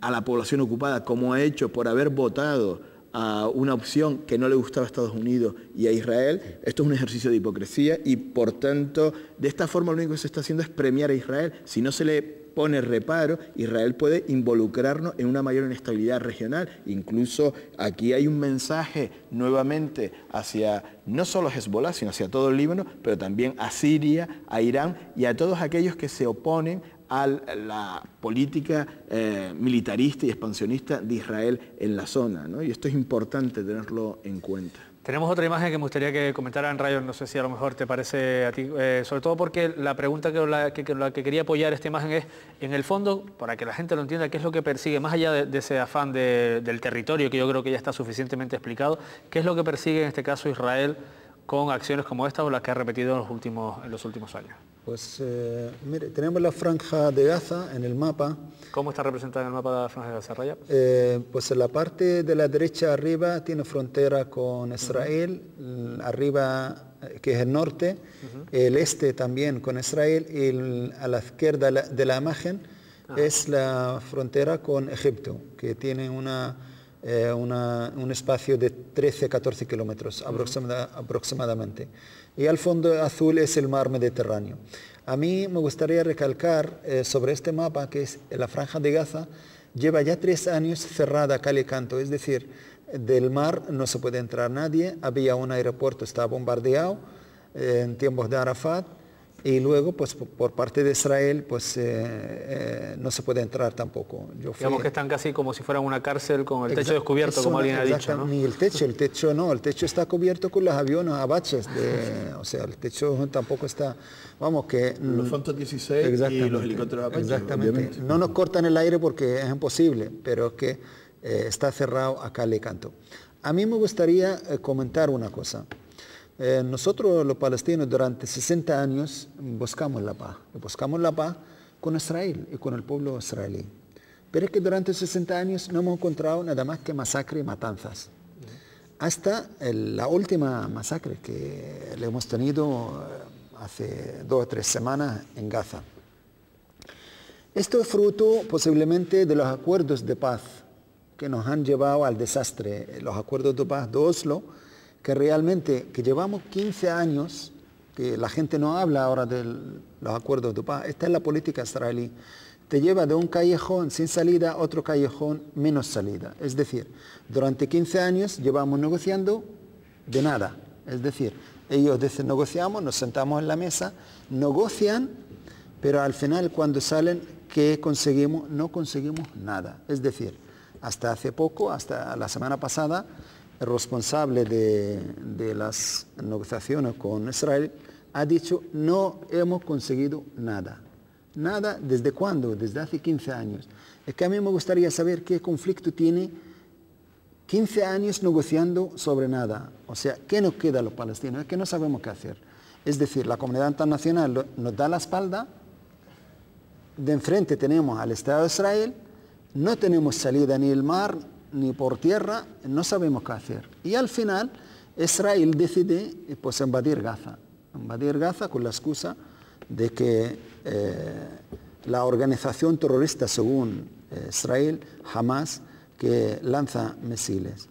[SPEAKER 2] a la población ocupada, como ha hecho por haber votado a una opción que no le gustaba a Estados Unidos y a Israel. Esto es un ejercicio de hipocresía y, por tanto, de esta forma lo único que se está haciendo es premiar a Israel. Si no se le pone reparo, Israel puede involucrarnos en una mayor inestabilidad regional. Incluso aquí hay un mensaje nuevamente hacia no solo Hezbollah, sino hacia todo el Líbano, pero también a Siria, a Irán y a todos aquellos que se oponen a la política militarista y expansionista de Israel en la zona, ¿no? Y esto es importante tenerlo en cuenta.
[SPEAKER 1] Tenemos otra imagen que me gustaría que comentaran, Rayo, no sé si a lo mejor te parece a ti, sobre todo porque la pregunta que quería apoyar esta imagen es, en el fondo, para que la gente lo entienda, qué es lo que persigue, más allá de ese afán del territorio, que yo creo que ya está suficientemente explicado, qué es lo que persigue en este caso Israel con acciones como estas o las que ha repetido en los últimos años.
[SPEAKER 4] Pues mire, tenemos la franja de Gaza en el mapa.
[SPEAKER 1] ¿Cómo está representada en el mapa de la franja de Gaza, Raya?
[SPEAKER 4] Pues en la parte de la derecha arriba tiene frontera con Israel, arriba que es el norte, el este también con Israel y a la izquierda de la imagen es la frontera con Egipto, que tiene un espacio de 13-14 kilómetros aproximadamente. Y al fondo azul es el mar Mediterráneo. A mí me gustaría recalcar sobre este mapa que es la franja de Gaza, lleva ya 3 años cerrada a cal y canto, es decir, del mar no se puede entrar nadie, había un aeropuerto, estaba bombardeado en tiempos de Arafat, y luego pues por parte de Israel pues no se puede entrar tampoco.
[SPEAKER 1] Digamos que están casi como si fueran una cárcel con el techo descubierto, como alguien ha dicho, ¿no?
[SPEAKER 4] Ni el techo no, el techo está cubierto con los aviones Apaches, o sea, el techo tampoco está, vamos que...
[SPEAKER 2] Los Phantom 16 y los helicópteros Apaches.
[SPEAKER 4] Exactamente, obviamente. No nos cortan el aire porque es imposible, pero es que está cerrado a cal y canto. A mí me gustaría comentar una cosa. Nosotros los palestinos durante 60 años buscamos la paz con Israel y con el pueblo israelí. Pero es que durante 60 años no hemos encontrado nada más que masacre y matanzas. Hasta la última masacre que le hemos tenido hace 2 o 3 semanas en Gaza. Esto es fruto posiblemente de los acuerdos de paz que nos han llevado al desastre, los acuerdos de paz de Oslo, que realmente que llevamos 15 años, que la gente no habla ahora de los acuerdos de paz. Esta es la política israelí. Te lleva de un callejón sin salida a otro callejón menos salida. Es decir, durante 15 años llevamos negociando de nada. Es decir, ellos dicen negociamos, nos sentamos en la mesa, negocian, pero al final cuando salen, ¿qué conseguimos? No conseguimos nada. Es decir, hasta hace poco, hasta la semana pasada, el responsable de las negociaciones con Israel ha dicho no hemos conseguido nada. Nada, ¿desde cuándo? Desde hace 15 años. Es que a mí me gustaría saber qué conflicto tiene 15 años negociando sobre nada. O sea, ¿qué nos queda a los palestinos? Es que no sabemos qué hacer. Es decir, la comunidad internacional nos da la espalda, de enfrente tenemos al Estado de Israel, no tenemos salida ni el mar, ni por tierra, no sabemos qué hacer. Y al final Israel decide pues invadir Gaza con la excusa de que la organización terrorista según Israel, Hamas, que lanza misiles.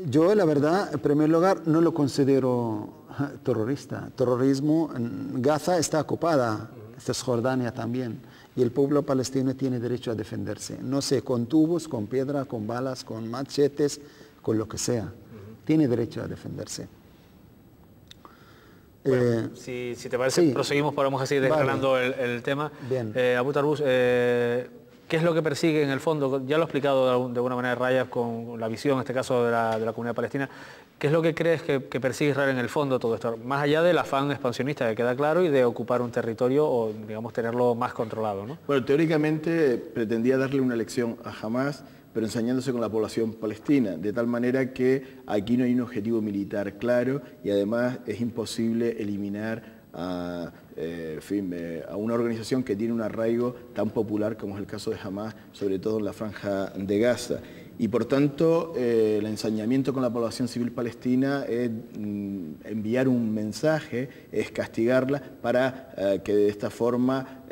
[SPEAKER 4] Yo la verdad, en primer lugar, no lo considero terrorista. Terrorismo, Gaza está ocupada, Cisjordania también, y el pueblo palestino tiene derecho a defenderse. No sé, con tubos, con piedra, con balas, con machetes, con lo que sea. Tiene derecho a defenderse.
[SPEAKER 1] Bueno, si te parece, sí, proseguimos, podemos seguir desgranando el tema.
[SPEAKER 4] Bien.
[SPEAKER 1] Abu Tarbous, ¿qué es lo que persigue en el fondo? Ya lo ha explicado de alguna manera Rayas con la visión, en este caso, de la comunidad palestina. ¿Qué es lo que crees que persigue Israel en el fondo todo esto? Más allá del afán expansionista, que queda claro, y de ocupar un territorio o, digamos, tenerlo más controlado, ¿no?
[SPEAKER 2] Bueno, teóricamente pretendía darle una lección a Hamás, pero ensañándose con la población palestina, de tal manera que aquí no hay un objetivo militar claro y además es imposible eliminar a una organización que tiene un arraigo tan popular como es el caso de Hamás, sobre todo en la franja de Gaza. Y por tanto, el ensañamiento con la población civil palestina es enviar un mensaje, es castigarla para que de esta forma,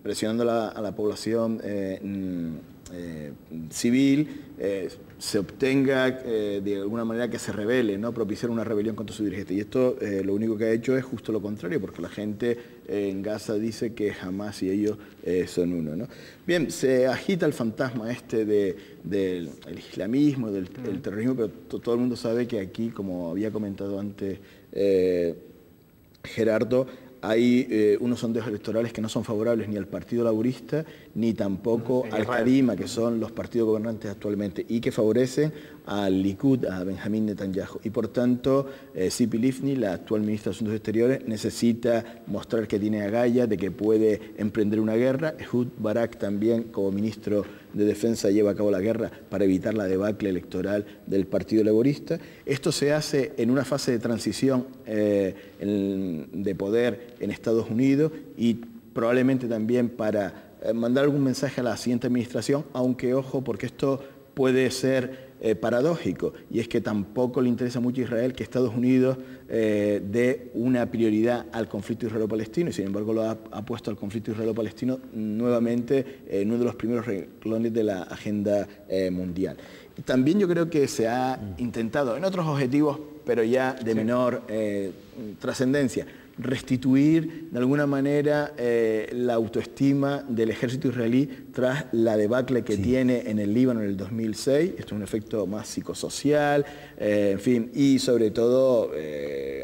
[SPEAKER 2] presionando a la población civil, se obtenga de alguna manera que se rebele, ¿no? Propiciar una rebelión contra su dirigente. Y esto lo único que ha hecho es justo lo contrario, porque la gente en Gaza dice que Hamás y ellos son uno, ¿no? Bien, se agita el fantasma este del islamismo, del terrorismo, pero todo el mundo sabe que aquí, como había comentado antes Gerardo, hay unos sondeos electorales que no son favorables ni al Partido Laborista ni tampoco al Kadima, que son los partidos gobernantes actualmente, y que favorecen al Likud, a Benjamín Netanyahu. Y por tanto, Tzipi Livni, la actual ministra de Asuntos Exteriores, necesita mostrar que tiene agallas, de que puede emprender una guerra. Ehud Barak también, como ministro de Defensa, lleva a cabo la guerra para evitar la debacle electoral del Partido Laborista. Esto se hace en una fase de transición de poder en Estados Unidos y probablemente también para mandar algún mensaje a la siguiente administración, aunque ojo, porque esto puede ser paradójico, y es que tampoco le interesa mucho a Israel que Estados Unidos dé una prioridad al conflicto israelo-palestino, y sin embargo lo ha puesto al conflicto israelo-palestino nuevamente en uno de los primeros renglones de la agenda mundial. También yo creo que se ha intentado, en otros objetivos, pero ya de menor trascendencia, restituir de alguna manera la autoestima del ejército israelí tras la debacle que tiene en el Líbano en el 2006. Esto es un efecto más psicosocial, en fin, y sobre todo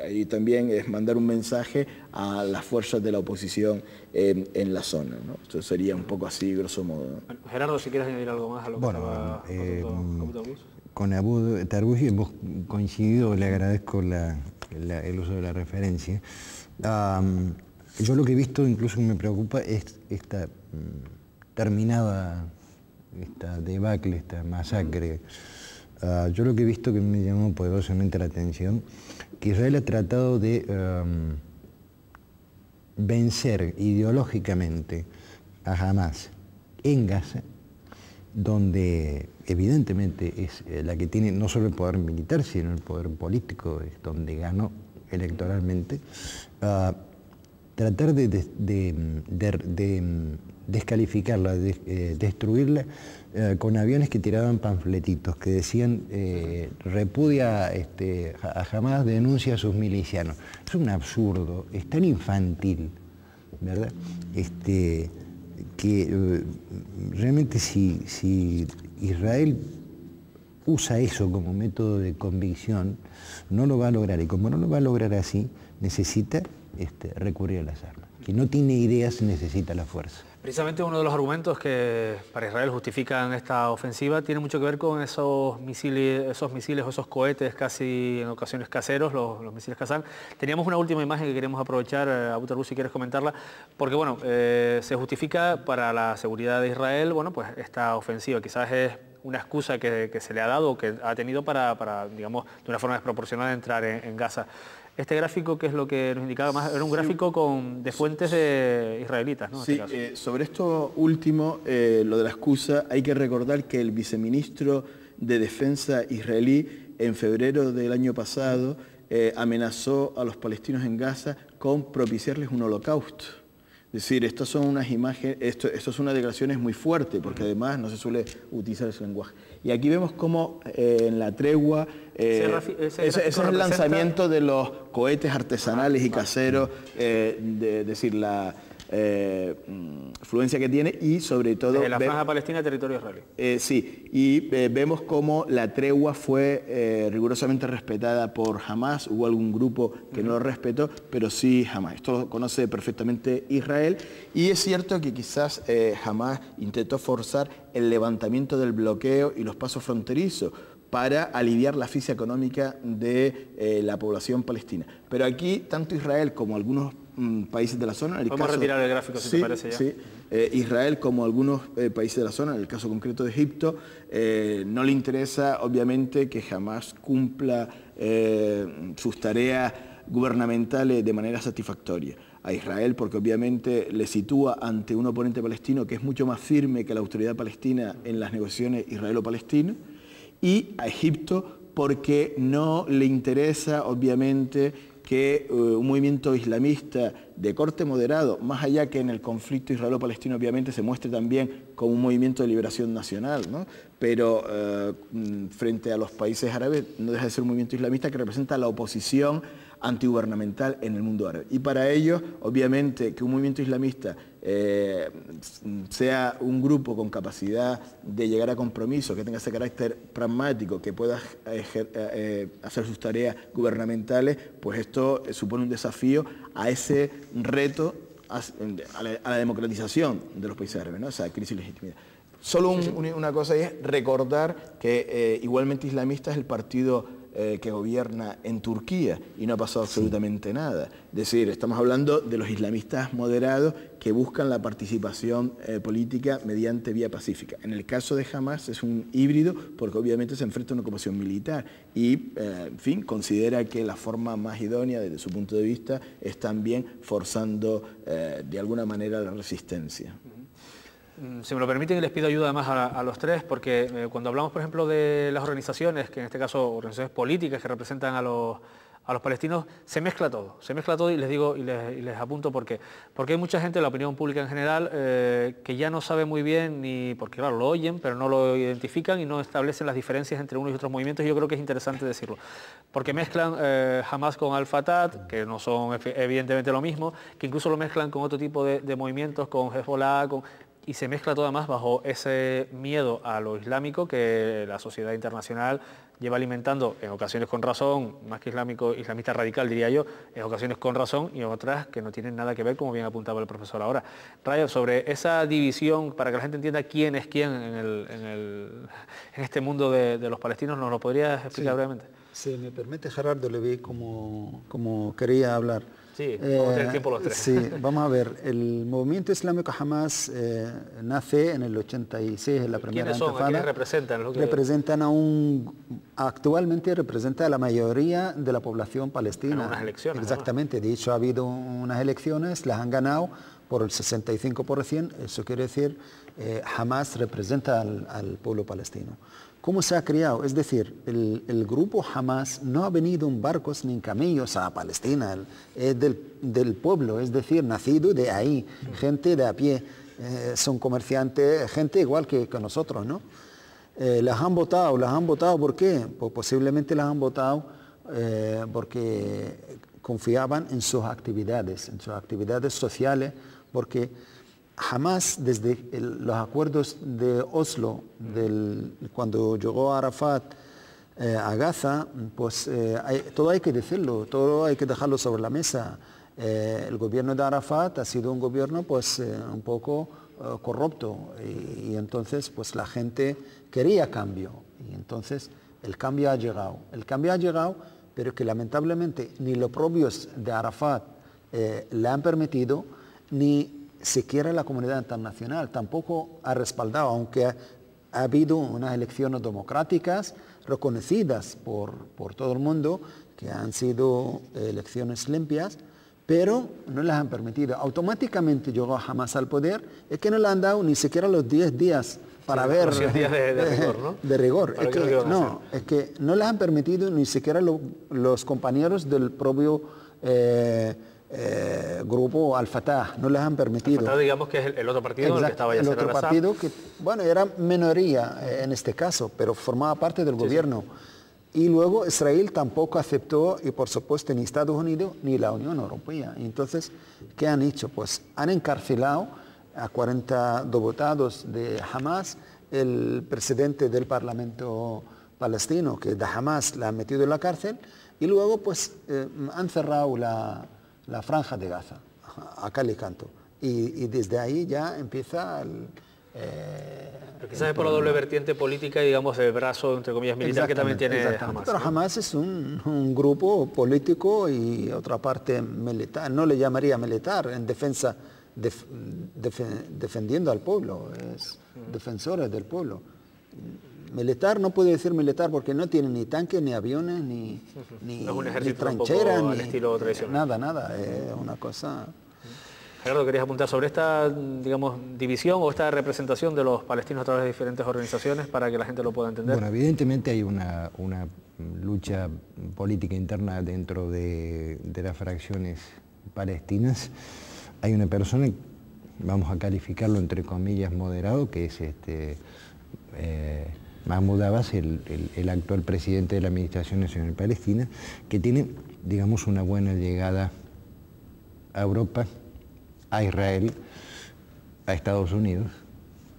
[SPEAKER 2] ahí también es mandar un mensaje a las fuerzas de la oposición en la zona, ¿no? Esto sería un poco así, grosso modo, ¿no?
[SPEAKER 1] Bueno, Gerardo, si quieres añadir algo más a lo que estaba Abu Tarbous.
[SPEAKER 3] Con Abu Tarbous hemos coincidido, le agradezco el uso de la referencia. Yo lo que he visto, incluso me preocupa, es esta terminada, esta debacle, esta masacre. Yo lo que he visto que me llamó poderosamente la atención, que Israel ha tratado de vencer ideológicamente a Hamás en Gaza, donde evidentemente es la que tiene no solo el poder militar, sino el poder político, es donde ganó electoralmente, tratar de descalificarla, destruirla con aviones que tiraban panfletitos que decían repudia a Hamás, denuncia a sus milicianos. Es un absurdo, es tan infantil, ¿verdad? Que realmente si Israel usa eso como método de convicción, no lo va a lograr, y como no lo va a lograr así, necesita recurrir a las armas. Quien no tiene ideas necesita la fuerza.
[SPEAKER 1] Precisamente uno de los argumentos que para Israel justifican esta ofensiva tiene mucho que ver con esos misiles o esos cohetes casi en ocasiones caseros, los misiles Qassam. Teníamos una última imagen que queremos aprovechar, Abu Tarbous, si quieres comentarla, porque bueno, se justifica para la seguridad de Israel, bueno, pues esta ofensiva quizás es una excusa que se le ha dado, que ha tenido para digamos, de una forma desproporcionada entrar en Gaza. Este gráfico, ¿qué es lo que nos indicaba más? Era un gráfico de fuentes israelitas, ¿no?
[SPEAKER 2] Sí, sobre esto último, lo de la excusa, hay que recordar que el viceministro de Defensa israelí en febrero del año pasado amenazó a los palestinos en Gaza con propiciarles un holocausto. Es decir, estas son unas imágenes, esto son unas declaraciones muy fuertes, porque además no se suele utilizar ese lenguaje. Y aquí vemos cómo en la tregua, ese es el lanzamiento de los cohetes artesanales y caseros, decir, la influencia que tiene y sobre todo...
[SPEAKER 1] Desde la Franja Palestina, territorio israelí.
[SPEAKER 2] Sí, y vemos cómo la tregua fue rigurosamente respetada por Hamas. Hubo algún grupo que no lo respetó, pero sí Hamas. Esto lo conoce perfectamente Israel. Y es cierto que quizás Hamas intentó forzar el levantamiento del bloqueo y los pasos fronterizos para aliviar la asfixia económica de la población palestina. Pero aquí, tanto Israel como algunos países de la zona...
[SPEAKER 1] Podemos retirar el gráfico si te parece ya.
[SPEAKER 2] Sí, Israel como algunos países de la zona, en el caso concreto de Egipto, no le interesa obviamente que jamás cumpla sus tareas gubernamentales de manera satisfactoria. A Israel porque obviamente le sitúa ante un oponente palestino que es mucho más firme que la autoridad palestina en las negociaciones israelo-palestinas, y a Egipto porque no le interesa obviamente que un movimiento islamista de corte moderado, más allá que en el conflicto israelo-palestino obviamente se muestre también como un movimiento de liberación nacional, ¿no? Pero frente a los países árabes no deja de ser un movimiento islamista que representa la oposición antigubernamental en el mundo árabe. Y para ellos, obviamente, que un movimiento islamista sea un grupo con capacidad de llegar a compromiso, que tenga ese carácter pragmático, que pueda hacer sus tareas gubernamentales, pues esto supone un desafío a ese reto, a la democratización de los países árabes, ¿no? Esa crisis de legitimidad. Solo una cosa es recordar que igualmente islamista es el partido que gobierna en Turquía y no ha pasado absolutamente nada. Es decir, estamos hablando de los islamistas moderados que buscan la participación política mediante vía pacífica. En el caso de Hamas es un híbrido porque obviamente se enfrenta a una ocupación militar y, en fin, considera que la forma más idónea desde su punto de vista es también forzando de alguna manera la resistencia.
[SPEAKER 1] Si me lo permiten, les pido ayuda además a los tres, porque cuando hablamos, por ejemplo, de las organizaciones, que en este caso organizaciones políticas que representan a los palestinos, se mezcla todo y les digo y les apunto porque hay mucha gente de la opinión pública en general que ya no sabe muy bien, ni porque claro, lo oyen, pero no lo identifican y no establecen las diferencias entre unos y otros movimientos, y yo creo que es interesante decirlo, porque mezclan Hamas con Al-Fatah, que no son evidentemente lo mismo, que incluso lo mezclan con otro tipo de movimientos, con Hezbollah, y se mezcla todo además bajo ese miedo a lo islámico que la sociedad internacional lleva alimentando, en ocasiones con razón, más que islamista radical diría yo, en ocasiones con razón y en otras que no tienen nada que ver, como bien apuntaba el profesor ahora. Rayo, sobre esa división, para que la gente entienda quién es quién en este mundo de los palestinos, ¿nos lo podrías explicar brevemente?
[SPEAKER 4] Si me permite, Gerardo, le vi como quería hablar.
[SPEAKER 1] Sí, vamos a tener tiempo los tres.
[SPEAKER 4] Sí, vamos a ver, el movimiento islámico Hamas nace en el 86, en la primera intifada.
[SPEAKER 1] ¿Quiénes representan?
[SPEAKER 4] Actualmente representa a la mayoría de la población palestina.
[SPEAKER 1] En unas elecciones.
[SPEAKER 4] Exactamente, de hecho ha habido unas elecciones, las han ganado por el 65%, eso quiere decir, Hamas representa al pueblo palestino. ¿Cómo se ha creado? Es decir, el grupo Hamas no ha venido en barcos ni en camellos a Palestina, es del pueblo, es decir, nacido de ahí, gente de a pie, son comerciantes, gente igual que nosotros, ¿no? Las han votado, ¿por qué? Pues posiblemente las han votado porque confiaban en sus actividades sociales, porque jamás desde los acuerdos de Oslo, cuando llegó Arafat a Gaza, pues todo hay que decirlo, todo hay que dejarlo sobre la mesa. El gobierno de Arafat ha sido un gobierno pues un poco corrupto y entonces pues la gente quería cambio y entonces el cambio ha llegado, pero que lamentablemente ni los propios de Arafat le han permitido, ni siquiera la comunidad internacional tampoco ha respaldado, aunque ha habido unas elecciones democráticas reconocidas por todo el mundo, que han sido elecciones limpias, pero no las han permitido. Automáticamente llegó Hamas al poder, es que no le han dado ni siquiera los 10 días para ver...
[SPEAKER 1] Los 10 días de rigor, ¿no?
[SPEAKER 4] De rigor. Es que no les han permitido ni siquiera los compañeros del propio grupo Al-Fatah, no les han permitido.
[SPEAKER 1] Al-Fatah, digamos que es el otro partido en el que estaba Yasser
[SPEAKER 4] al-Assad. El otro partido que, bueno, era minoría en este caso, pero formaba parte del gobierno. Y luego Israel tampoco aceptó, y por supuesto ni Estados Unidos ni la Unión Europea. Entonces, ¿qué han hecho? Pues han encarcelado a 40 diputados de Hamas, el presidente del Parlamento palestino, que de Hamas la han metido en la cárcel, y luego pues han cerrado la franja de Gaza, a cal y canto. Y desde ahí ya empieza el...
[SPEAKER 1] Pero quizás es por la doble vertiente política y, digamos, el brazo, entre comillas, militar que también tiene Hamas.
[SPEAKER 4] Pero Hamas es un grupo político y otra parte militar, no le llamaría militar, en defensa, defendiendo al pueblo, es defensores del pueblo. Militar no puede decir militar porque no tiene ni tanques, ni aviones, ni
[SPEAKER 1] no es un ejército
[SPEAKER 4] ni trancheras,
[SPEAKER 1] ni estilo tradicional.
[SPEAKER 4] Nada, es una cosa...
[SPEAKER 1] Gerardo, ¿querías apuntar sobre esta, digamos, división o esta representación de los palestinos a través de diferentes organizaciones para que la gente lo pueda entender?
[SPEAKER 3] Bueno, evidentemente hay una lucha política interna dentro de las fracciones palestinas. Hay una persona, vamos a calificarlo entre comillas moderado, que es Mahmoud Abbas, el actual presidente de la Administración Nacional Palestina, que tiene, digamos, una buena llegada a Europa, a Israel, a Estados Unidos,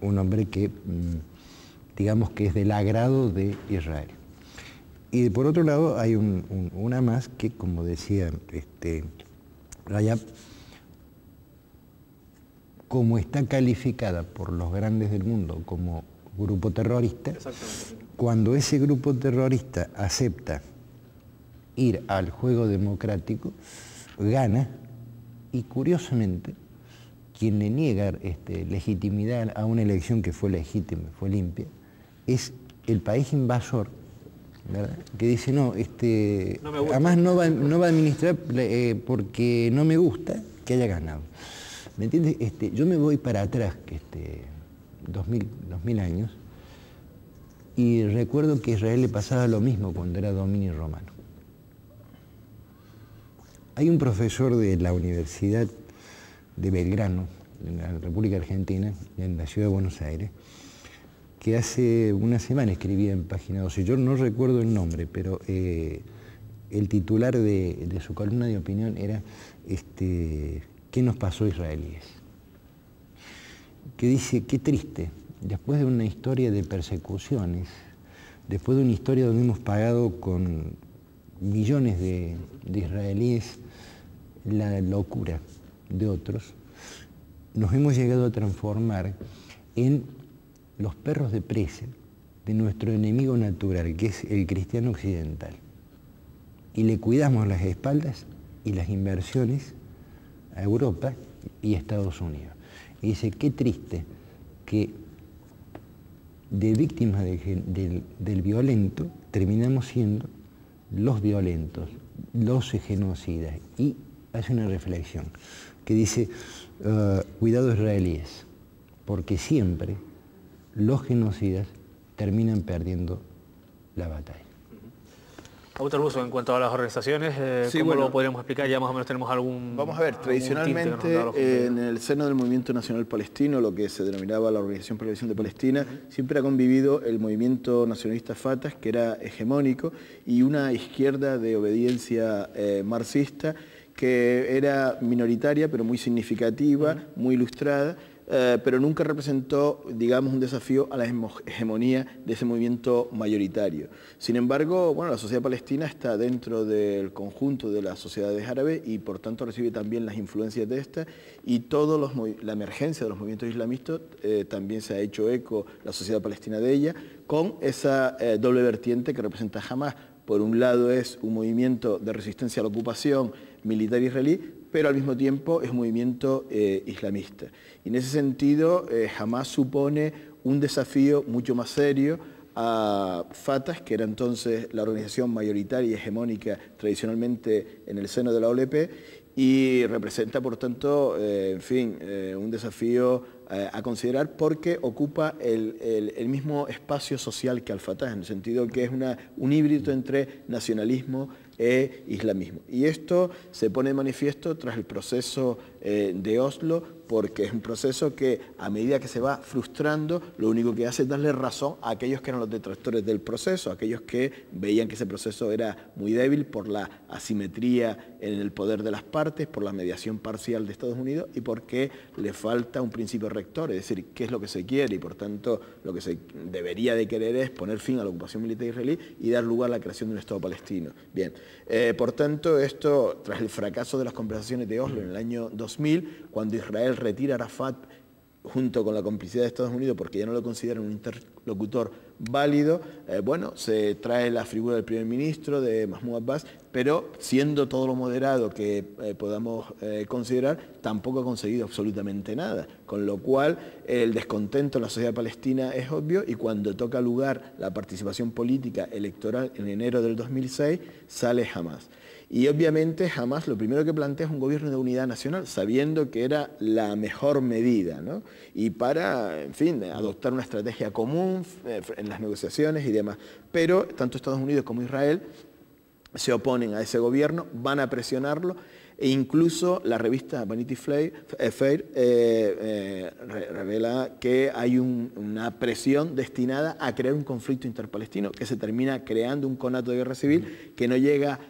[SPEAKER 3] un hombre que, digamos, que es del agrado de Israel. Y por otro lado hay una más que, como decía Rajab, como está calificada por los grandes del mundo como grupo terrorista, cuando ese grupo terrorista acepta ir al juego democrático, gana, y curiosamente, quien le niega legitimidad a una elección que fue legítima, fue limpia, es el país invasor, ¿verdad? Que dice, no, además no va a administrar porque no me gusta que haya ganado. ¿Me entiendes? Yo me voy para atrás, 2000 años, y recuerdo que a Israel le pasaba lo mismo cuando era dominio romano. Hay un profesor de la Universidad de Belgrano, en la República Argentina, en la ciudad de Buenos Aires, que hace una semana escribía en Página 12, yo no recuerdo el nombre, pero el titular de su columna de opinión era ¿qué nos pasó israelíes? Que dice, qué triste, después de una historia de persecuciones, después de una historia donde hemos pagado con millones de israelíes la locura de otros, nos hemos llegado a transformar en los perros de presa de nuestro enemigo natural, que es el cristiano occidental. Y le cuidamos las espaldas y las inversiones a Europa y a Estados Unidos. Y dice, qué triste que de víctimas del violento terminamos siendo los violentos, los genocidas. Y hace una reflexión que dice, cuidado israelíes, porque siempre los genocidas terminan perdiendo la batalla.
[SPEAKER 1] Autor Buso, en cuanto a las organizaciones,
[SPEAKER 2] sí,
[SPEAKER 1] ¿cómo
[SPEAKER 2] bueno,
[SPEAKER 1] lo podríamos explicar? Ya más o menos tenemos algún...
[SPEAKER 2] Vamos a ver, tradicionalmente en el seno del movimiento nacional palestino, lo que se denominaba la Organización para la Liberación de Palestina, siempre ha convivido el movimiento nacionalista Fatah, que era hegemónico, y una izquierda de obediencia marxista, que era minoritaria, pero muy significativa, muy ilustrada, pero nunca representó, digamos, un desafío a la hegemonía de ese movimiento mayoritario. Sin embargo, bueno, la sociedad palestina está dentro del conjunto de las sociedades árabes y por tanto recibe también las influencias de esta, y la emergencia de los movimientos islamistas también se ha hecho eco la sociedad palestina de ella, con esa doble vertiente que representa Hamas. Por un lado es un movimiento de resistencia a la ocupación militar israelí, pero al mismo tiempo es un movimiento islamista. Y en ese sentido, Hamas supone un desafío mucho más serio a Fatah, que era entonces la organización mayoritaria y hegemónica tradicionalmente en el seno de la OLP, y representa, por tanto, un desafío a considerar porque ocupa el mismo espacio social que Al-Fatah, en el sentido que es un híbrido entre nacionalismo e islamismo. Y esto se pone de manifiesto tras el proceso de Oslo, porque es un proceso que a medida que se va frustrando, lo único que hace es darle razón a aquellos que eran los detractores del proceso, a aquellos que veían que ese proceso era muy débil por la asimetría en el poder de las partes, por la mediación parcial de Estados Unidos y porque le falta un principio rector, es decir, qué es lo que se quiere, y por tanto lo que se debería de querer es poner fin a la ocupación militar israelí y dar lugar a la creación de un Estado palestino. Bien, por tanto, esto, tras el fracaso de las conversaciones de Oslo en el año 2000, cuando Israel retira a Arafat junto con la complicidad de Estados Unidos porque ya no lo consideran un interlocutor válido, bueno, se trae la figura del primer ministro, de Mahmoud Abbas, pero siendo todo lo moderado que podamos considerar, tampoco ha conseguido absolutamente nada, con lo cual el descontento en la sociedad palestina es obvio, y cuando toca lugar la participación política electoral en enero del 2006, sale Hamas. Y obviamente Hamas lo primero que plantea es un gobierno de unidad nacional, sabiendo que era la mejor medida, ¿no? Y para, en fin, adoptar una estrategia común en las negociaciones y demás. Pero tanto Estados Unidos como Israel se oponen a ese gobierno, van a presionarlo, e incluso la revista Vanity Fair revela que hay una presión destinada a crear un conflicto interpalestino que se termina creando un conato de guerra civil que no llega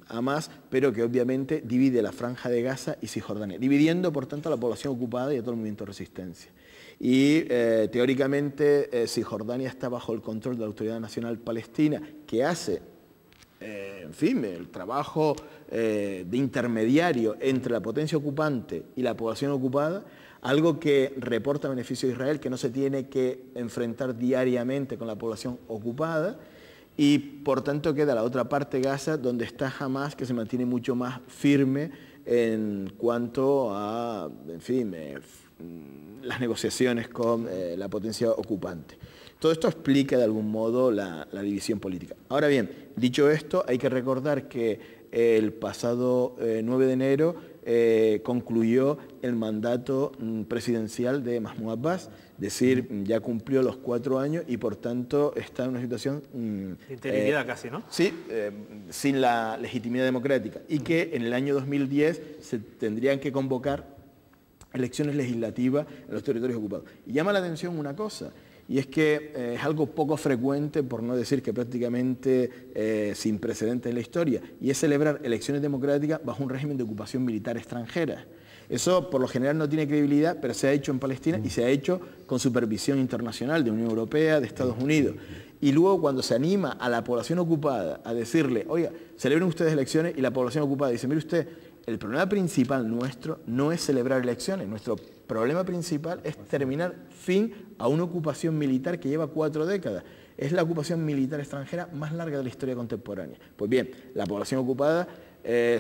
[SPEAKER 2] a más, pero que obviamente divide la Franja de Gaza y Cisjordania, dividiendo por tanto a la población ocupada y a todo el movimiento de resistencia. Y teóricamente Cisjordania está bajo el control de la Autoridad Nacional Palestina, que hace en fin, el trabajo de intermediario entre la potencia ocupante y la población ocupada, algo que reporta beneficio a Israel, que no se tiene que enfrentar diariamente con la población ocupada, y por tanto queda la otra parte, Gaza, donde está Hamas, que se mantiene mucho más firme en cuanto a, en fin, las negociaciones con la potencia ocupante. Todo esto explica de algún modo la división política. Ahora bien, dicho esto, hay que recordar que el pasado 9 de enero concluyó el mandato presidencial de Mahmoud Abbas, es decir, ya cumplió los 4 años y por tanto está en una situación...
[SPEAKER 1] interinidad casi, ¿no?
[SPEAKER 2] Sí, sin la legitimidad democrática, y que en el año 2010 se tendrían que convocar elecciones legislativas en los territorios ocupados. Y llama la atención una cosa, y es que es algo poco frecuente, por no decir que prácticamente sin precedentes en la historia, y es celebrar elecciones democráticas bajo un régimen de ocupación militar extranjera. Eso por lo general no tiene credibilidad, pero se ha hecho en Palestina y se ha hecho con supervisión internacional de Unión Europea, de Estados Unidos. Y luego cuando se anima a la población ocupada a decirle, oiga, celebren ustedes elecciones, y la población ocupada dice, mire usted, el problema principal nuestro no es celebrar elecciones, nuestro problema principal es terminar fin a una ocupación militar que lleva 4 décadas. Es la ocupación militar extranjera más larga de la historia contemporánea. Pues bien, la población ocupada...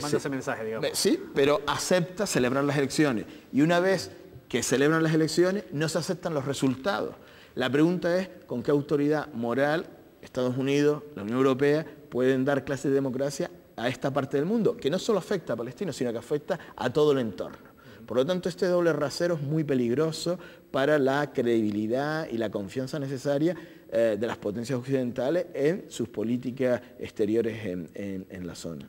[SPEAKER 1] manda ese mensaje, digamos.
[SPEAKER 2] Sí, pero acepta celebrar las elecciones. Y una vez que celebran las elecciones, no se aceptan los resultados. La pregunta es, ¿con qué autoridad moral Estados Unidos, la Unión Europea, pueden dar clases de democracia a esta parte del mundo, que no solo afecta a palestinos, sino que afecta a todo el entorno? Por lo tanto, este doble rasero es muy peligroso para la credibilidad y la confianza necesaria de las potencias occidentales en sus políticas exteriores en la zona.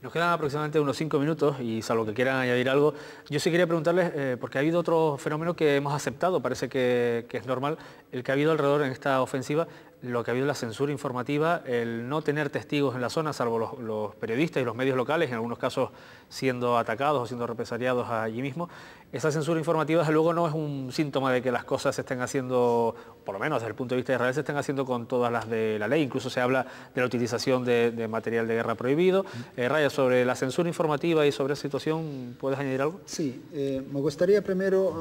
[SPEAKER 1] Nos quedan aproximadamente unos 5 minutos y salvo que quieran añadir algo, yo sí quería preguntarles, porque ha habido otro fenómeno que hemos aceptado, parece que es normal, el que ha habido alrededor en esta ofensiva, lo que ha habido la censura informativa, el no tener testigos en la zona, salvo los periodistas y los medios locales, en algunos casos siendo atacados o siendo represaliados allí mismo. Esa censura informativa, desde luego, no es un síntoma de que las cosas se estén haciendo, por lo menos desde el punto de vista de Israel, se estén haciendo con todas las de la ley. Incluso se habla de la utilización de material de guerra prohibido. Raya, sobre la censura informativa y sobre esa situación, ¿puedes añadir algo?
[SPEAKER 4] Sí, me gustaría primero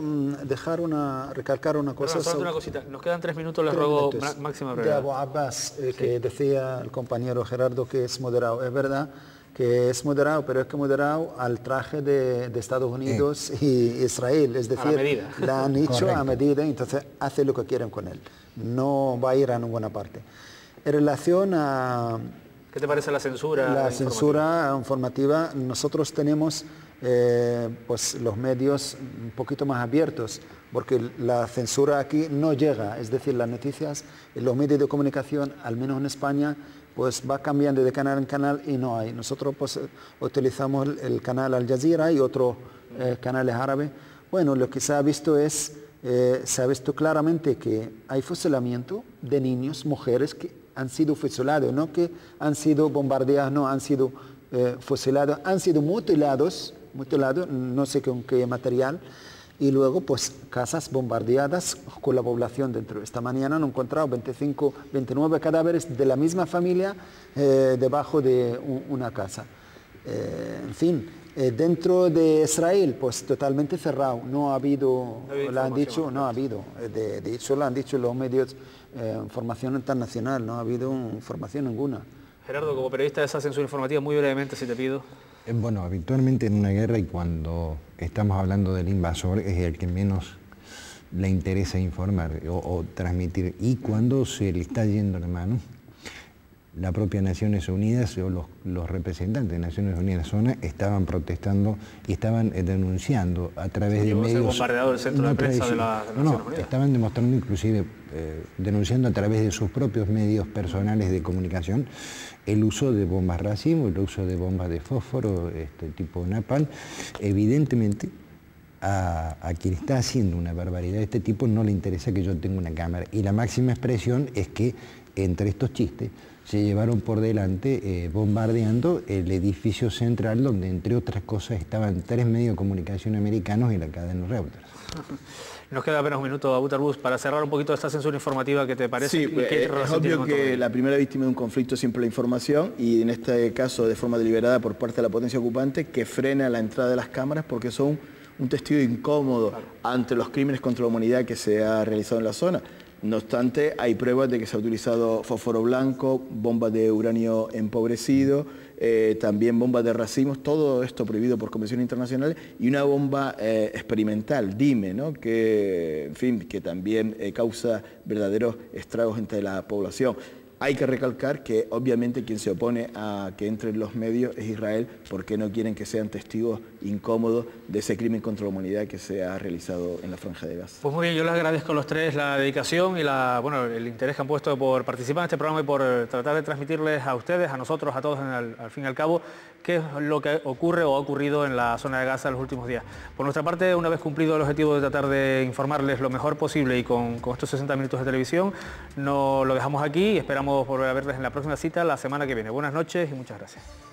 [SPEAKER 4] recalcar una cosa.
[SPEAKER 1] Perdón, una cosita, nos quedan 3 minutos, les ruego máxima brevedad.
[SPEAKER 4] De Abu Abbas, que decía el compañero Gerardo que es moderado, es verdad que es moderado, pero es que moderado al traje de Estados Unidos y Israel, es decir, la han hecho a medida, entonces hace lo que quieren con él, no va a ir a ninguna parte. En relación a...
[SPEAKER 1] ¿Qué te parece la censura?
[SPEAKER 4] La censura informativa, nosotros tenemos pues los medios un poquito más abiertos, porque la censura aquí no llega, es decir, las noticias en los medios de comunicación, al menos en España, pues va cambiando de canal en canal y no hay. Nosotros pues utilizamos el canal Al Jazeera y otros canales árabes. Bueno, lo que se ha visto claramente que hay fusilamiento de niños, mujeres que han sido fusilados, no que han sido bombardeados, no, han sido fusilados, han sido mutilados, no sé con qué material, y luego pues casas bombardeadas con la población dentro. Esta mañana han encontrado 29 cadáveres de la misma familia debajo de una casa. En fin, dentro de Israel pues totalmente cerrado, no ha habido, lo han dicho, no ha habido, de hecho lo han dicho los medios, información internacional, no ha habido información ninguna.
[SPEAKER 1] Gerardo, como periodista de esa censura informativa, muy brevemente si te pido.
[SPEAKER 3] Bueno, habitualmente en una guerra y cuando estamos hablando del invasor es el que menos le interesa informar o transmitir. Y cuando se le está yendo la mano, la propia Naciones Unidas o los representantes de Naciones Unidas zona estaban protestando y estaban denunciando a través de medios...
[SPEAKER 1] bombardeado el centro de prensa de la Naciones Unidas.
[SPEAKER 3] Estaban demostrando inclusive, denunciando a través de sus propios medios personales de comunicación el uso de bombas racimo, el uso de bombas de fósforo, tipo napalm. Evidentemente, a quien está haciendo una barbaridad de este tipo no le interesa que yo tenga una cámara. Y la máxima expresión es que entre estos chistes se llevaron por delante bombardeando el edificio central donde entre otras cosas estaban 3 medios de comunicación americanos y la cadena Reuters.
[SPEAKER 1] Nos queda apenas un minuto, Abutarbuz, para cerrar un poquito esta censura informativa que te parece.
[SPEAKER 2] Sí, es obvio que la primera víctima de un conflicto es siempre la información y en este caso de forma deliberada por parte de la potencia ocupante que frena la entrada de las cámaras porque son un testigo incómodo ante los crímenes contra la humanidad que se ha realizado en la zona. No obstante, hay pruebas de que se ha utilizado fósforo blanco, bombas de uranio empobrecido, también bombas de racimos, todo esto prohibido por convenciones internacionales, y una bomba experimental, DIME, ¿no? Que, en fin, que también causa verdaderos estragos entre la población. Hay que recalcar que obviamente quien se opone a que entren los medios es Israel, porque no quieren que sean testigos incómodos de ese crimen contra la humanidad que se ha realizado en la Franja de Gaza.
[SPEAKER 1] Pues muy bien, yo les agradezco a los tres la dedicación y el interés que han puesto por participar en este programa y por tratar de transmitirles a ustedes, a nosotros, a todos al fin y al cabo, qué es lo que ocurre o ha ocurrido en la zona de Gaza en los últimos días. Por nuestra parte, una vez cumplido el objetivo de tratar de informarles lo mejor posible y con estos 60 minutos de televisión, nos lo dejamos aquí y esperamos volver a verles en la próxima cita la semana que viene. Buenas noches y muchas gracias.